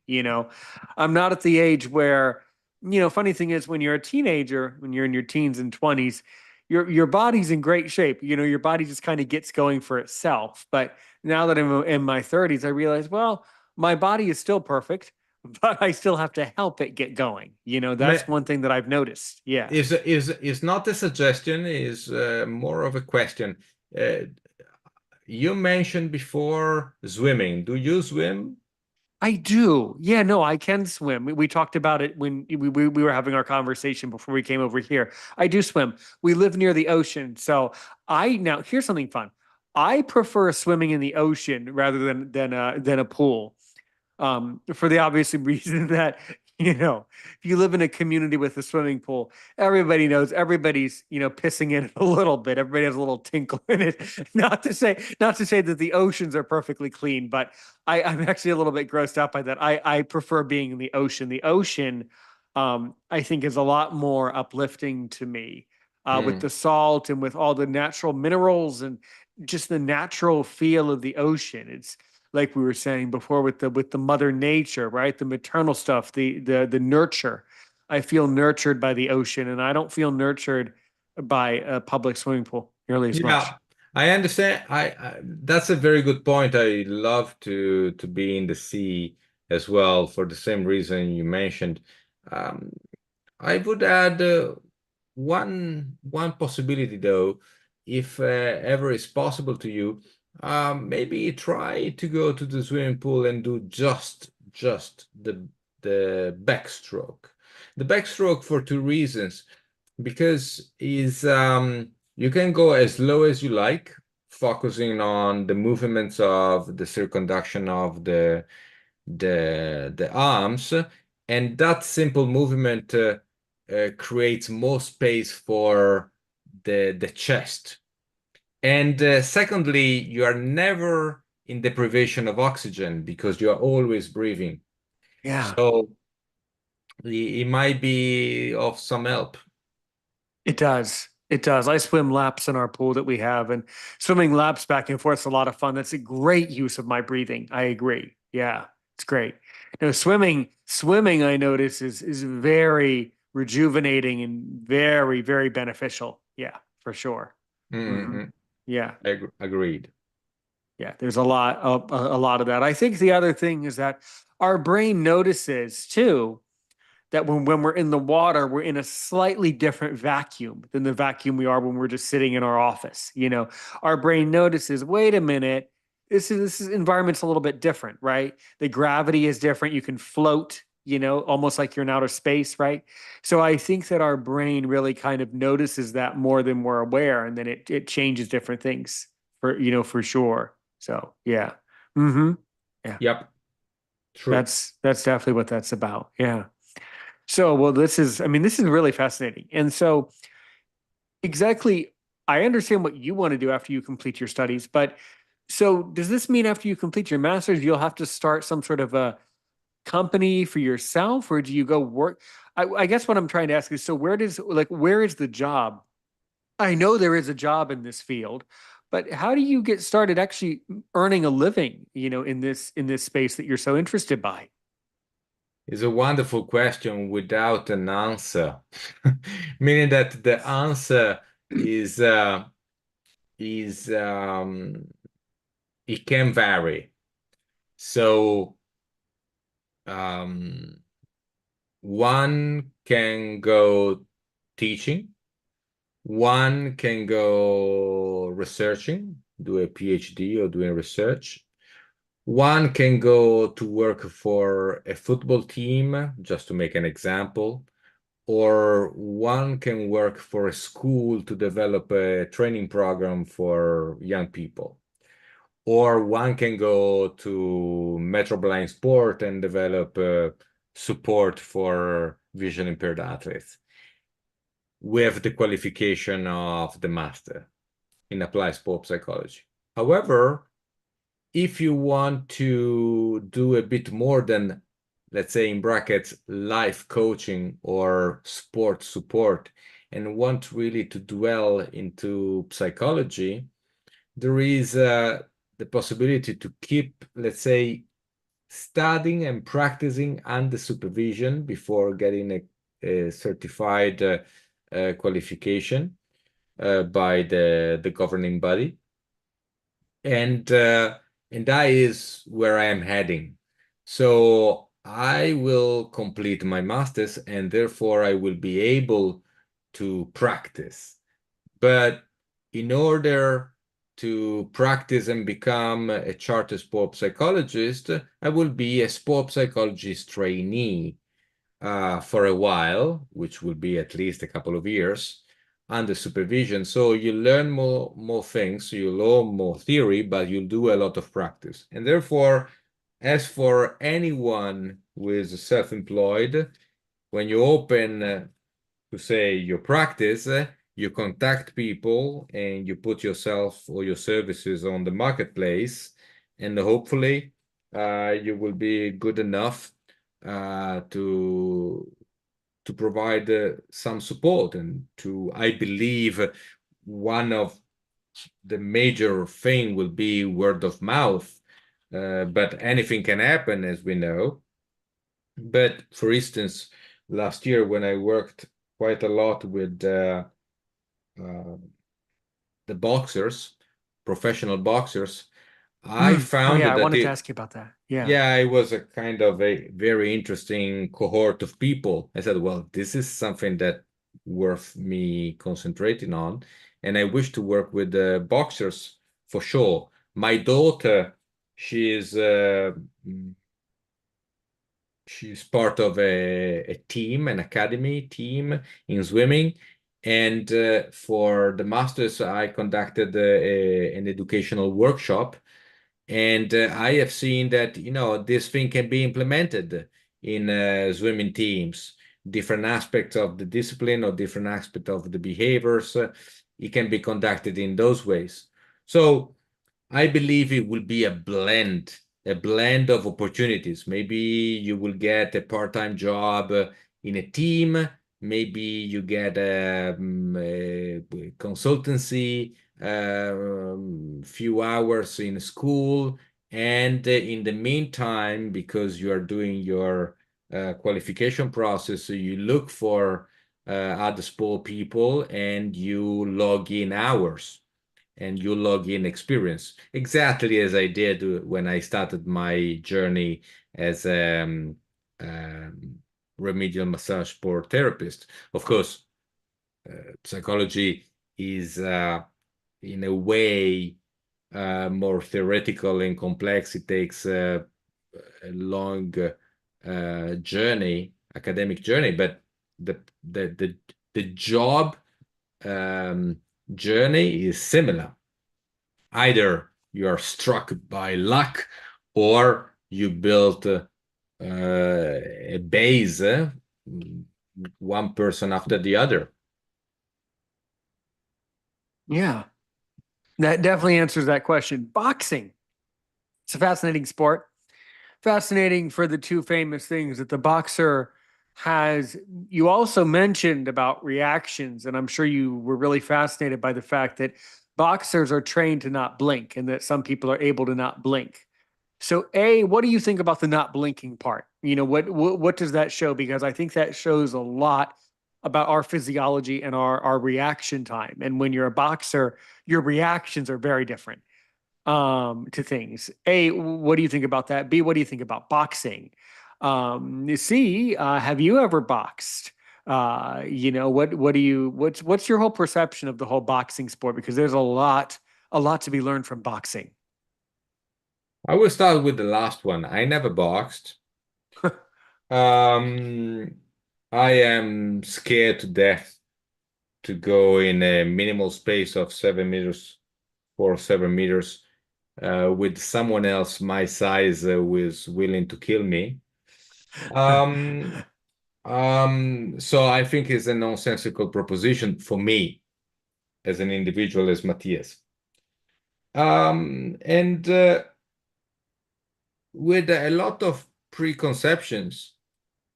I'm not at the age where, funny thing is when you're a teenager, when you're in your teens and 20s, your body's in great shape. Your body just kind of gets going for itself. But now that I'm in my 30s, I realize, well, my body is still perfect, but I still have to help it get going. That's one thing that I've noticed. Yeah. Is not a suggestion, is more of a question. Uh, you mentioned before swimming. Do you swim? I do. Yeah, no, I can swim. We talked about it when we were having our conversation before we came over here. I do swim. We live near the ocean. So now here's something fun. I prefer swimming in the ocean rather than a pool, for the obvious reason that, if you live in a community with a swimming pool, everybody knows everybody's, pissing in it a little bit. Everybody has a little tinkle in it. Not to say that the oceans are perfectly clean, but I'm actually a little bit grossed out by that. I prefer being in the ocean. The ocean, I think, is a lot more uplifting to me, with Hmm. the salt and with all the natural minerals and just the natural feel of the ocean. It's like we were saying before with the mother nature, right? The maternal stuff, the nurture. I feel nurtured by the ocean, and I don't feel nurtured by a public swimming pool nearly as much. Yeah, I understand. That's a very good point. I love to be in the sea as well for the same reason you mentioned. Um, I would add one possibility though, if ever is possible to you, maybe try to go to the swimming pool and do just the backstroke. The backstroke for two reasons, because is you can go as low as you like, focusing on the movements of the circumduction of the arms, and that simple movement creates more space for the chest. And secondly, you are never in deprivation of oxygen because you are always breathing. Yeah, So it might be of some help. it does. It does. I swim laps in our pool that we have, and swimming laps back and forth is a lot of fun. That's a great use of my breathing. I agree. Yeah, it's great. No, swimming, I notice is very rejuvenating and very, very beneficial. Yeah, for sure. Hmm. Mhm. Yeah. Agreed. Yeah, there's a lot of that. I think the other thing is that our brain notices too that when we're in the water, we're in a slightly different vacuum than the vacuum we are when we're just sitting in our office. Our brain notices, wait a minute, this is environment's a little bit different, right? The gravity is different. You can float, almost like you're in outer space, right? So I think that our brain really kind of notices that more than we're aware, and then it changes different things for sure. So yeah. Mm-hmm. Yeah. Yep, true. That's definitely what that's about. Yeah. So, well, I mean, this is really fascinating. And so, exactly, I understand what you want to do after you complete your studies, but so does this mean after you complete your master's, you'll have to start some sort of a company for yourself, or do you go work? I guess what I'm trying to ask is, so where is the job? I know there is a job in this field, but how do you get started actually earning a living, in this space that you're so interested by? It's a wonderful question without an answer, meaning that the answer is is it can vary. So um, one can go teaching. One can go researching, do a PhD or doing research. One can go to work for a football team, just to make an example, or one can work for a school to develop a training program for young people. Or one can go to Metro Blind Sport and develop support for vision impaired athletes with the qualification of the master in applied sport psychology. However, if you want to do a bit more than, let's say in brackets, life coaching or sport support, and want really to dwell into psychology, there is the possibility to keep, let's say, studying and practicing under supervision before getting a certified qualification by the governing body. And that is where I am heading. So I will complete my master's, and therefore I will be able to practice. But in order to practice and become a chartered sport psychologist, I will be a sport psychologist trainee for a while, which will be at least a couple of years under supervision. So you learn more things, you learn more theory, but you do a lot of practice. And therefore, as for anyone who is self-employed, when you open to say your practice, you contact people and you put yourself or your services on the marketplace, and hopefully you will be good enough to provide some support. And to, I believe, one of the major thing will be word of mouth, but anything can happen, as we know. But for instance, last year when I worked quite a lot with uh, the boxers, professional boxers, I Oh found yeah, I that wanted to ask you about that. Yeah. yeah, it was a kind of a very interesting cohort of people. I said, well, this is something that worth me concentrating on, and I wish to work with the boxers for sure. My daughter, she is she's part of a team, an academy team in swimming. And for the masters, I conducted an educational workshop. And I have seen that, this thing can be implemented in swimming teams, different aspects of the discipline or different aspects of the behaviors. It can be conducted in those ways. So I believe it will be a blend of opportunities. Maybe you will get a part-time job in a team. Maybe you get a consultancy, few hours in school. And in the meantime, because you are doing your qualification process, so you look for other sport people and you log in hours and you log in experience, exactly as I did when I started my journey as a remedial massage sport therapist. Of course, psychology is in a way more theoretical and complex. It takes a long journey, academic journey, but the the the, the job um, journey is similar. Either you are struck by luck or you built a base, one person after the other. Yeah. That definitely answers that question. Boxing. It's a fascinating sport. Fascinating for the two famous things that the boxer has. You also mentioned about reactions, and I'm sure you were really fascinated by the fact that boxers are trained to not blink and that some people are able to not blink. So, A, what do you think about the not blinking part? What does that show? Because I think that shows a lot about our physiology and our reaction time. And when you're a boxer, your reactions are very different to things. A, what do you think about that? B, what do you think about boxing? C, have you ever boxed? What's your whole perception of the whole boxing sport? Because there's a lot to be learned from boxing. I will start with the last one. I never boxed. Um, I am scared to death to go in a minimal space of 7 meters, 4 or 7 meters, with someone else my size who is willing to kill me. Um, so I think it's a nonsensical proposition for me as an individual, as Matthias. And with a lot of preconceptions,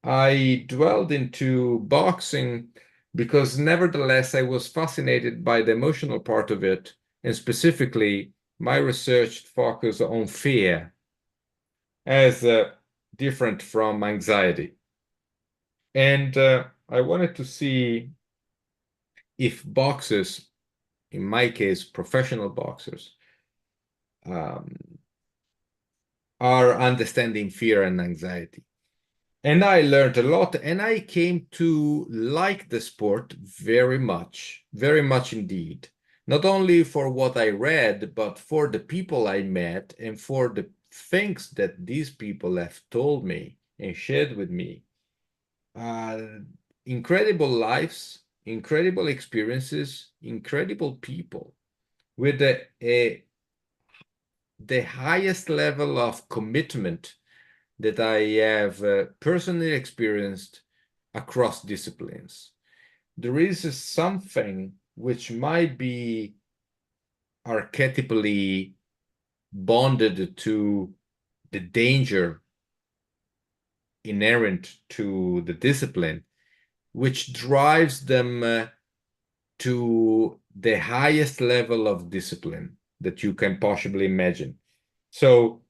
I dwelled into boxing because nevertheless I was fascinated by the emotional part of it, and specifically my research focused on fear as different from anxiety. And I wanted to see if boxers, in my case, professional boxers, um, are understanding fear and anxiety. And I learned a lot, and I came to like the sport very much indeed. Not only for what I read, but for the people I met and for the things that these people have told me and shared with me. Uh, Incredible lives, incredible experiences, incredible people with the highest level of commitment that I have personally experienced across disciplines. There is something which might be archetypally bonded to the danger inherent to the discipline, which drives them to the highest level of discipline that you can possibly imagine. So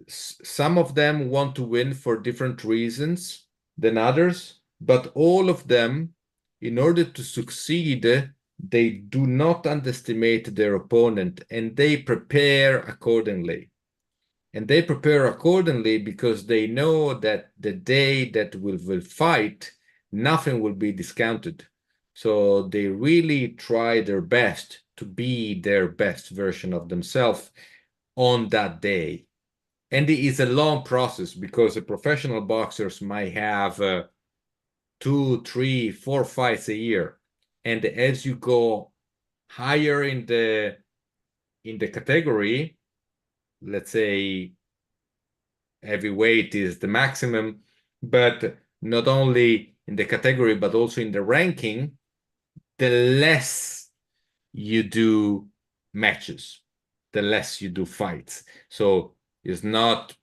some of them want to win for different reasons than others, but all of them, in order to succeed, they do not underestimate their opponent and they prepare accordingly. And they prepare accordingly because they know that the day that will fight, nothing will be discounted. So they really try their best to be their best version of themselves on that day. And it is a long process because the professional boxers might have 2, 3, 4 fights a year. And as you go higher in the category, let's say heavyweight is the maximum, but not only in the category, but also in the ranking, the less you do matches, the less you do fights. So it's not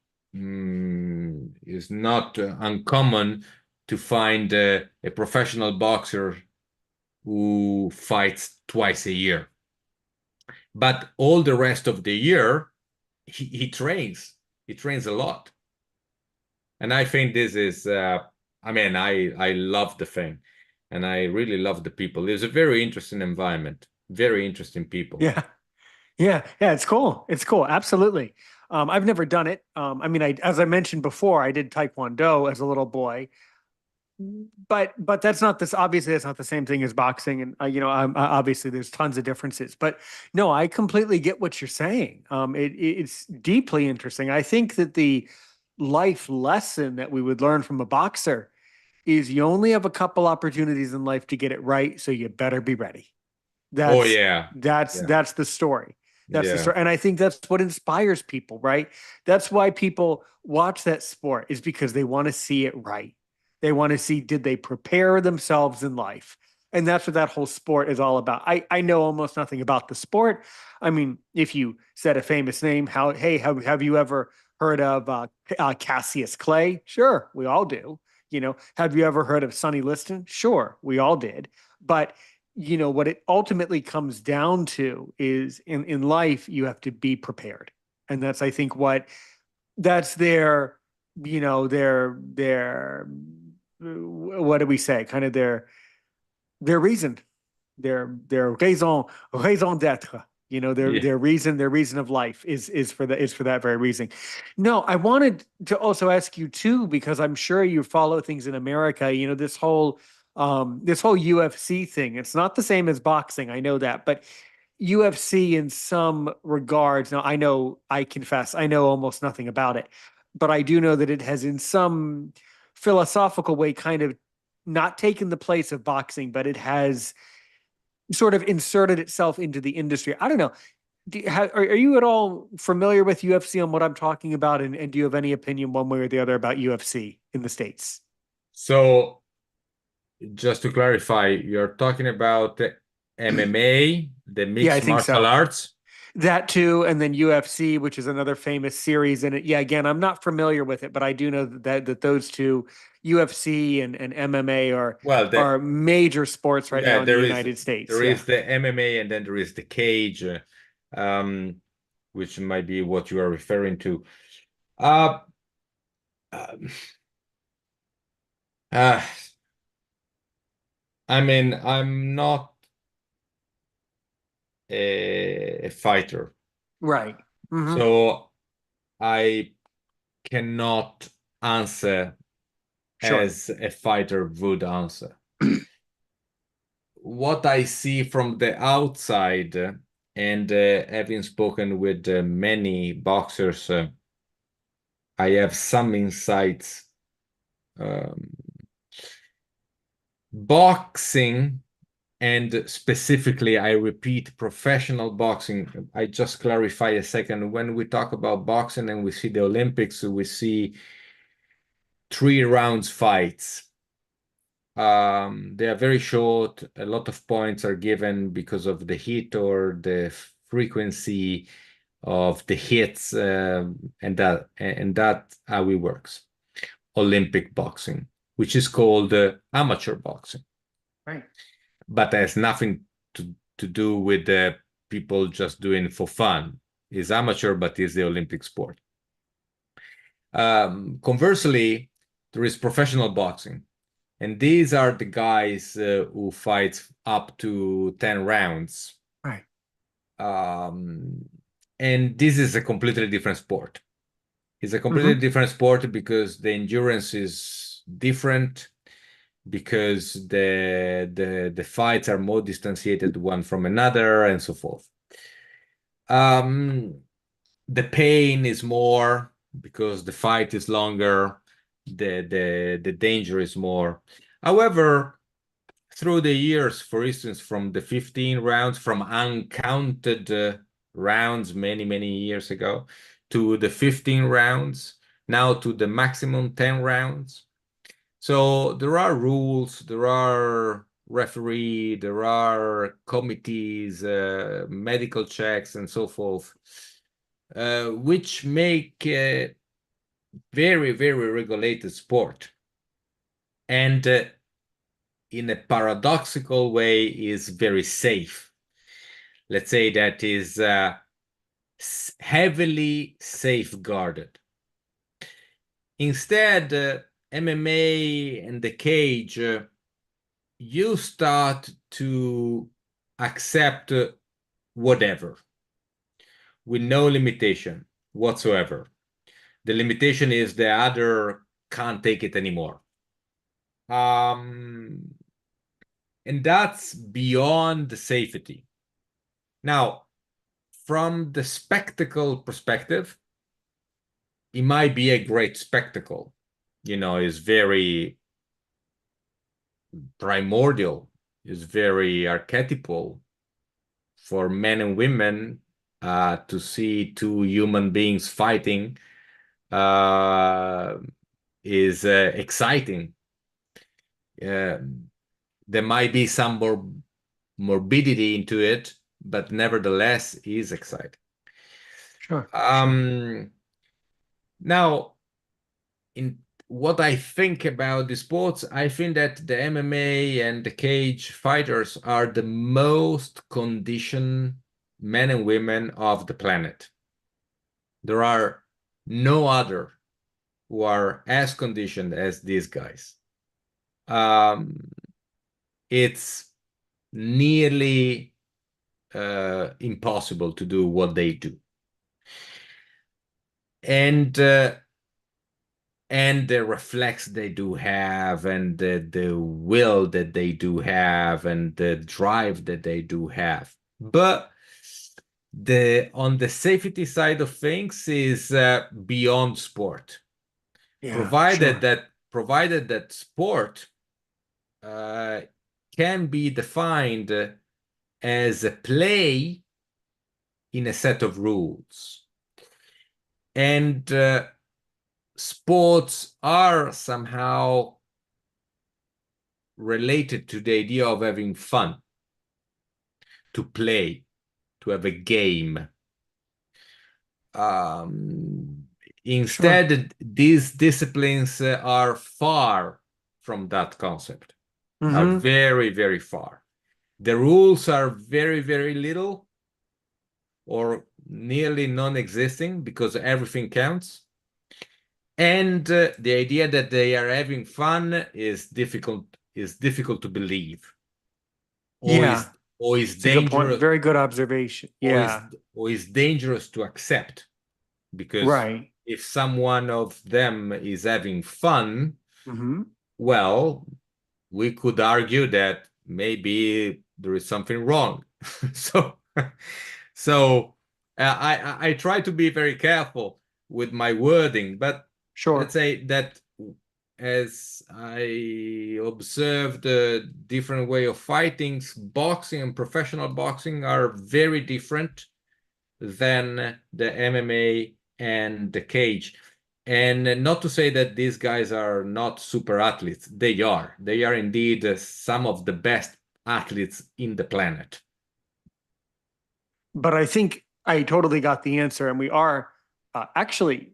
uncommon to find a professional boxer who fights twice a year. But all the rest of the year, he trains. He trains a lot. And I think this is, I love the thing and I really love the people. It's a very interesting environment, very interesting people. Yeah. Yeah, it's cool. It's cool. Absolutely. I've never done it. As I mentioned before, I did Taekwondo as a little boy, but that's not this. Obviously, that's not the same thing as boxing. And obviously, there's tons of differences. But no, I completely get what you're saying. It's deeply interesting. I think that the life lesson that we would learn from a boxer is you only have a couple opportunities in life to get it right, so you better be ready. Oh That's yeah. that's Yeah. that's the story. That's the Yeah. story. And I think that's what inspires people, right? That's why people watch that sport is because they want to see it right. They want to see, did they prepare themselves in life? And that's what that whole sport is all about. I know almost nothing about the sport. I mean, if you said a famous name, have you ever heard of Cassius Clay? Sure, we all do. Have you ever heard of Sonny Liston? Sure, we all did. But what it ultimately comes down to is in life, you have to be prepared. And that's, I think, that's what do we say? Kind of their reason, their raison d'etre. You know, Yeah. their reason of life is for that very reason. No, I wanted to also ask you too, because I'm sure you follow things in America. You know, this whole UFC thing. It's not the same as boxing, I know that, but UFC in some regards. Now, I confess, I know almost nothing about it, but I do know that it has, in some philosophical way, kind of not taken the place of boxing, but it has sort of inserted itself into the industry. I don't know. Are you at all familiar with UFC on what I'm talking about? And do you have any opinion one way or the other about UFC in the States? So just to clarify, you're talking about the MMA, the Yeah, I mixed think martial so. arts? That too, and then UFC, which is another famous series. And yeah, again, I'm not familiar with it, but I do know that those two, UFC and MMA, Well, are major sports right yeah, now in the United there States. Yeah. is the MMA and then there is the cage, um, which might be what you are referring to. Uh, um, uh, I mean, I'm not a fighter, Right. Hmm. so I cannot answer Sure. as a fighter would answer. What I see from the outside, and having spoken with many boxers, I have some insights. Um, Boxing, and specifically, I repeat, professional boxing. I just clarify a second. When we talk about boxing and we see the Olympics, we see 3 rounds fights. They are very short. A lot of points are given because of the hit or the frequency of the hits, and that how it works. Olympic boxing, which is called amateur boxing, Right. but has nothing to do with the people just doing it for fun. It's amateur, but it's the Olympic sport. Conversely, there is professional boxing, and these are the guys who fight up to 10 rounds. Right. Um, and this is a completely different sport. It's a completely Hmm. different sport because the endurance is different, because the fights are more distanciated one from another, and so forth. Um, the pain is more because the fight is longer, the danger is more. However, through the years, for instance, from the 15 rounds, from uncounted rounds many years ago, to the 15 rounds, now to the maximum 10 rounds. So there are rules, there are referee, there are committees, medical checks, and so forth, which make a very regulated sport. And in a paradoxical way, is very safe. Let's say that is heavily safeguarded. Instead, MMA and the cage, you start to accept whatever with no limitation whatsoever. The limitation is the other can't take it anymore. Um, and that's beyond the safety. Now, from the spectacle perspective, it might be a great spectacle. Is very primordial, is very archetypal for men and women to see two human beings fighting uh, is exciting. Uh, there might be some more morbidity into it, but nevertheless is exciting. Sure. Sure. Um, Now, in what I think about the sports, I think that the MMA and the cage fighters are the most conditioned men and women of the planet. There are no other who are as conditioned as these guys. Um, it's nearly impossible to do what they do. And the reflex they do have, and the will that they do have, and the drive that they do have. But the on the safety side of things is beyond sport. Yeah, Provided sure. that provided that sport uh, can be defined as a play in a set of rules. And sports are somehow related to the idea of having fun, to play, to have a game. Um, Sure. Instead, these disciplines are far from that concept, are Hmm. very, very far. The rules are very, very little or nearly non-existing because everything counts. And the idea that they are having fun is difficult to believe, or Yeah, is or is it's a good point. dangerous, Very good observation. or is Yeah, or is dangerous to accept. Because right. if someone of them is having fun, Hmm. well, we could argue that maybe there is something wrong. So, so I try to be very careful with my wording, but let's Sure. say that as I observed the different way of fighting, boxing and professional boxing are very different than the MMA and the cage. And not to say that these guys are not super athletes. They are. They are indeed some of the best athletes in the planet. But I think I totally got the answer, and we are actually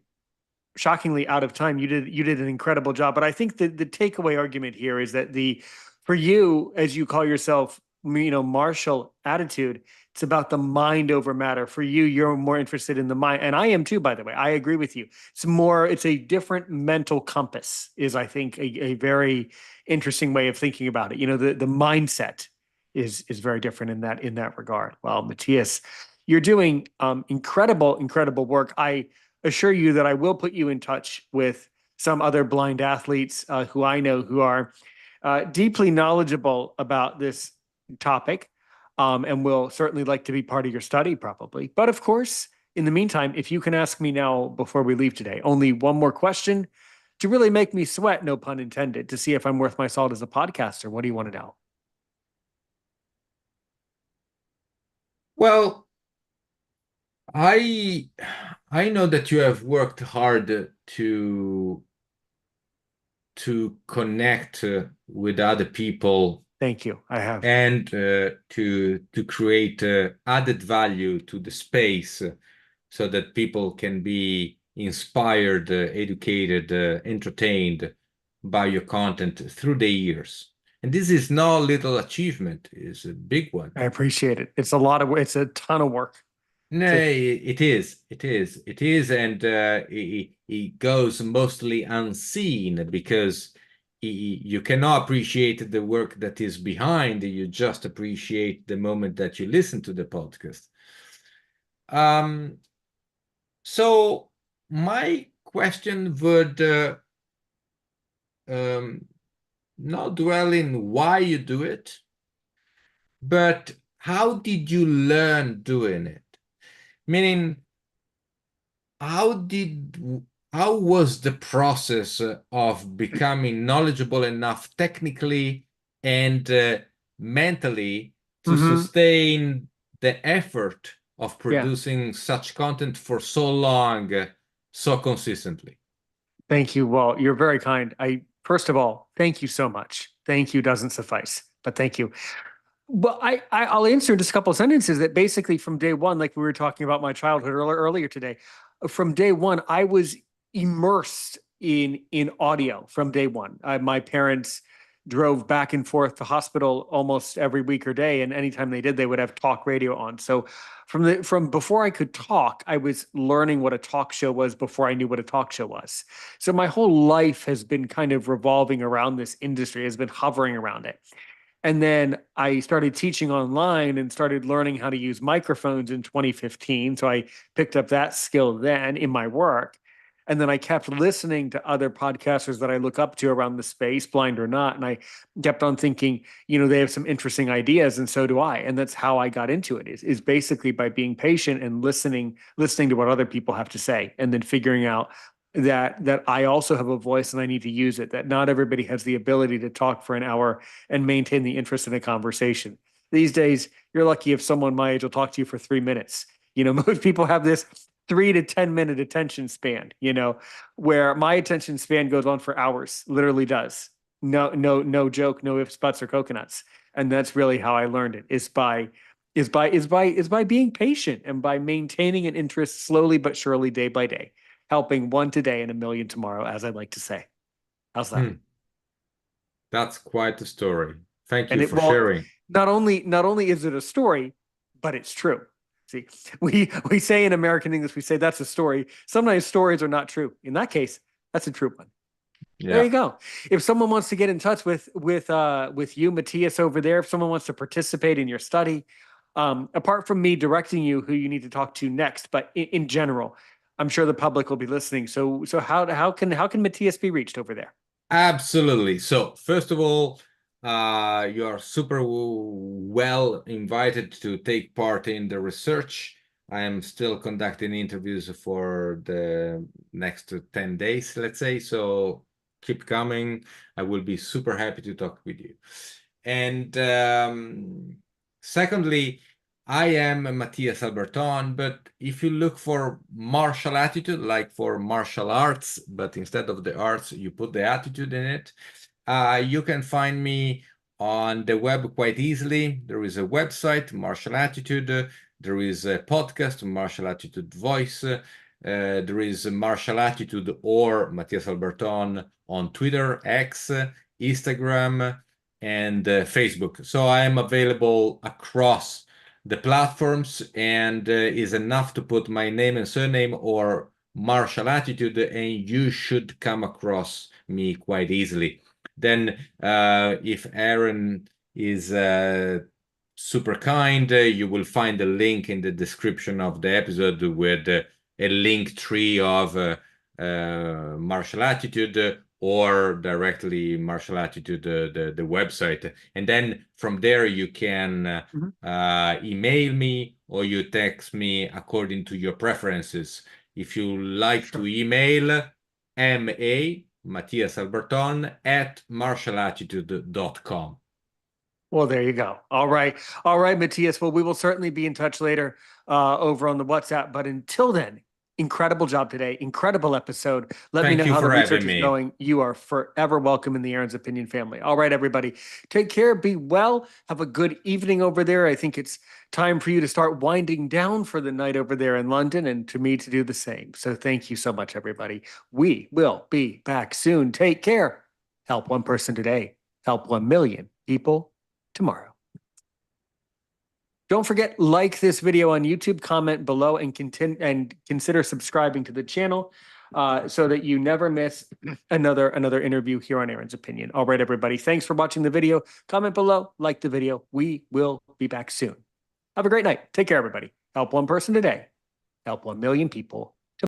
shockingly out of time. You did an incredible job. But I think the takeaway argument here is that the for you, as you call yourself, martial attitude, it's about the mind over matter. For you, you're more interested in the mind, and I am too. By the way, I agree with you. It's a different mental compass. Is I think a very interesting way of thinking about it. The mindset is very different in that regard. Well, Matthias, you're doing incredible work. I assure you that I will put you in touch with some other blind athletes who I know who are deeply knowledgeable about this topic, and will certainly like to be part of your study, probably. But of course, in the meantime, if you can ask me now before we leave today, only one more question to really make me sweat, no pun intended, to see if I'm worth my salt as a podcaster. What do you want to know? Well, I I know that you have worked hard to connect with other people Thank you. I have. and to create added value to the space so that people can be inspired, educated, entertained by your content through the years. And this is no little achievement, it's a big one. I appreciate it. It's a ton of work. No, So it is, it is, and it goes mostly unseen because you cannot appreciate the work that is behind. You just appreciate the moment that you listen to the podcast. Um, so my question would um, not dwell in why you do it, but how did you learn doing it? Meaning, how did how was the process of becoming knowledgeable enough technically and mentally to mhm. sustain the effort of Yeah. producing such content for so long, so consistently? Thank you. Well, you're very kind. First of all, thank you so much. Thank you doesn't suffice, but thank you. Well, I'll answer in just a couple of sentences that basically from day one, like we were talking about my childhood earlier today, from day one, I was immersed in audio from day one. My parents drove back and forth to hospital almost every week or day, and anytime they did, they would have talk radio on. So from before I could talk, I was learning what a talk show was before I knew what a talk show was. So my whole life has been kind of revolving around this industry, has been hovering around it. And then I started teaching online and started learning how to use microphones in 2015. So I picked up that skill then in my work. And then I kept listening to other podcasters that I look up to around the space, blind or not. And I kept on thinking, they have some interesting ideas, and so do I. And that's how I got into it, is basically by being patient and listening to what other people have to say, and then figuring out that I also have a voice and I need to use it, that not everybody has the ability to talk for an hour and maintain the interest in a conversation. These days, you're lucky if someone my age will talk to you for 3 minutes. Most people have this 3 to 10 minute attention span, where my attention span goes on for hours, literally does. No joke, no ifs, buts, or coconuts. And that's really how I learned it, is by being patient and by maintaining an interest slowly but surely, day by day, helping one today and a million tomorrow, as I like to say. How's that? That's quite a story. Thank And you it for well, sharing. not only is it a story, but it's true. See, we say in American English, we say that's a story. Sometimes stories are not true. In that case, that's a true one. There Yeah. you go. If someone wants to get in touch with you, Matthias, over there, if someone wants to participate in your study, apart from me directing you who you need to talk to next, but in general, I'm sure the public will be listening. So how can Matthias be reached over there? Absolutely. So, first of all, you are super well invited to take part in the research. I am still conducting interviews for the next 10 days, let's say. So, keep coming. I will be super happy to talk with you. And secondly, I am Matthias Alberton, but if you look for martial attitude, like for martial arts, but instead of the arts, you put the attitude in it, you can find me on the web quite easily. There is a website, Martial Attitude. There is a podcast, Martial Attitude Voice. There is Martial Attitude or Matthias Alberton on Twitter, X, Instagram, and Facebook. So I am available across the platforms, and is enough to put my name and surname or martial attitude, and you should come across me quite easily. Then, if Aaron is super kind, you will find a link in the description of the episode with a link tree of martial attitude, or directly martial attitude, the website. And then from there, you can email me or you text me according to your preferences. If you like to email, MA Matthias Alberton at martialattitude.com. Well, there you go. All right. Matthias. Well, we will certainly be in touch later over on the WhatsApp. But until then, incredible job today. Incredible episode. Let me Thank know you how the for research having is me. going. You are forever welcome in the Aaron's Opinion family. All right, everybody. Take care. Be well. Have a good evening over there. I think it's time for you to start winding down for the night over there in London, and to me to do the same. So thank you so much, everybody. We will be back soon. Take care. Help one person today. Help 1 million people tomorrow. Don't forget, like this video on YouTube, comment below, and consider subscribing to the channel so that you never miss another interview here on Aaron's Opinion. All right, everybody. Thanks for watching the video. Comment below, like the video. We will be back soon. Have a great night. Take care, everybody. Help one person today. Help 1 million people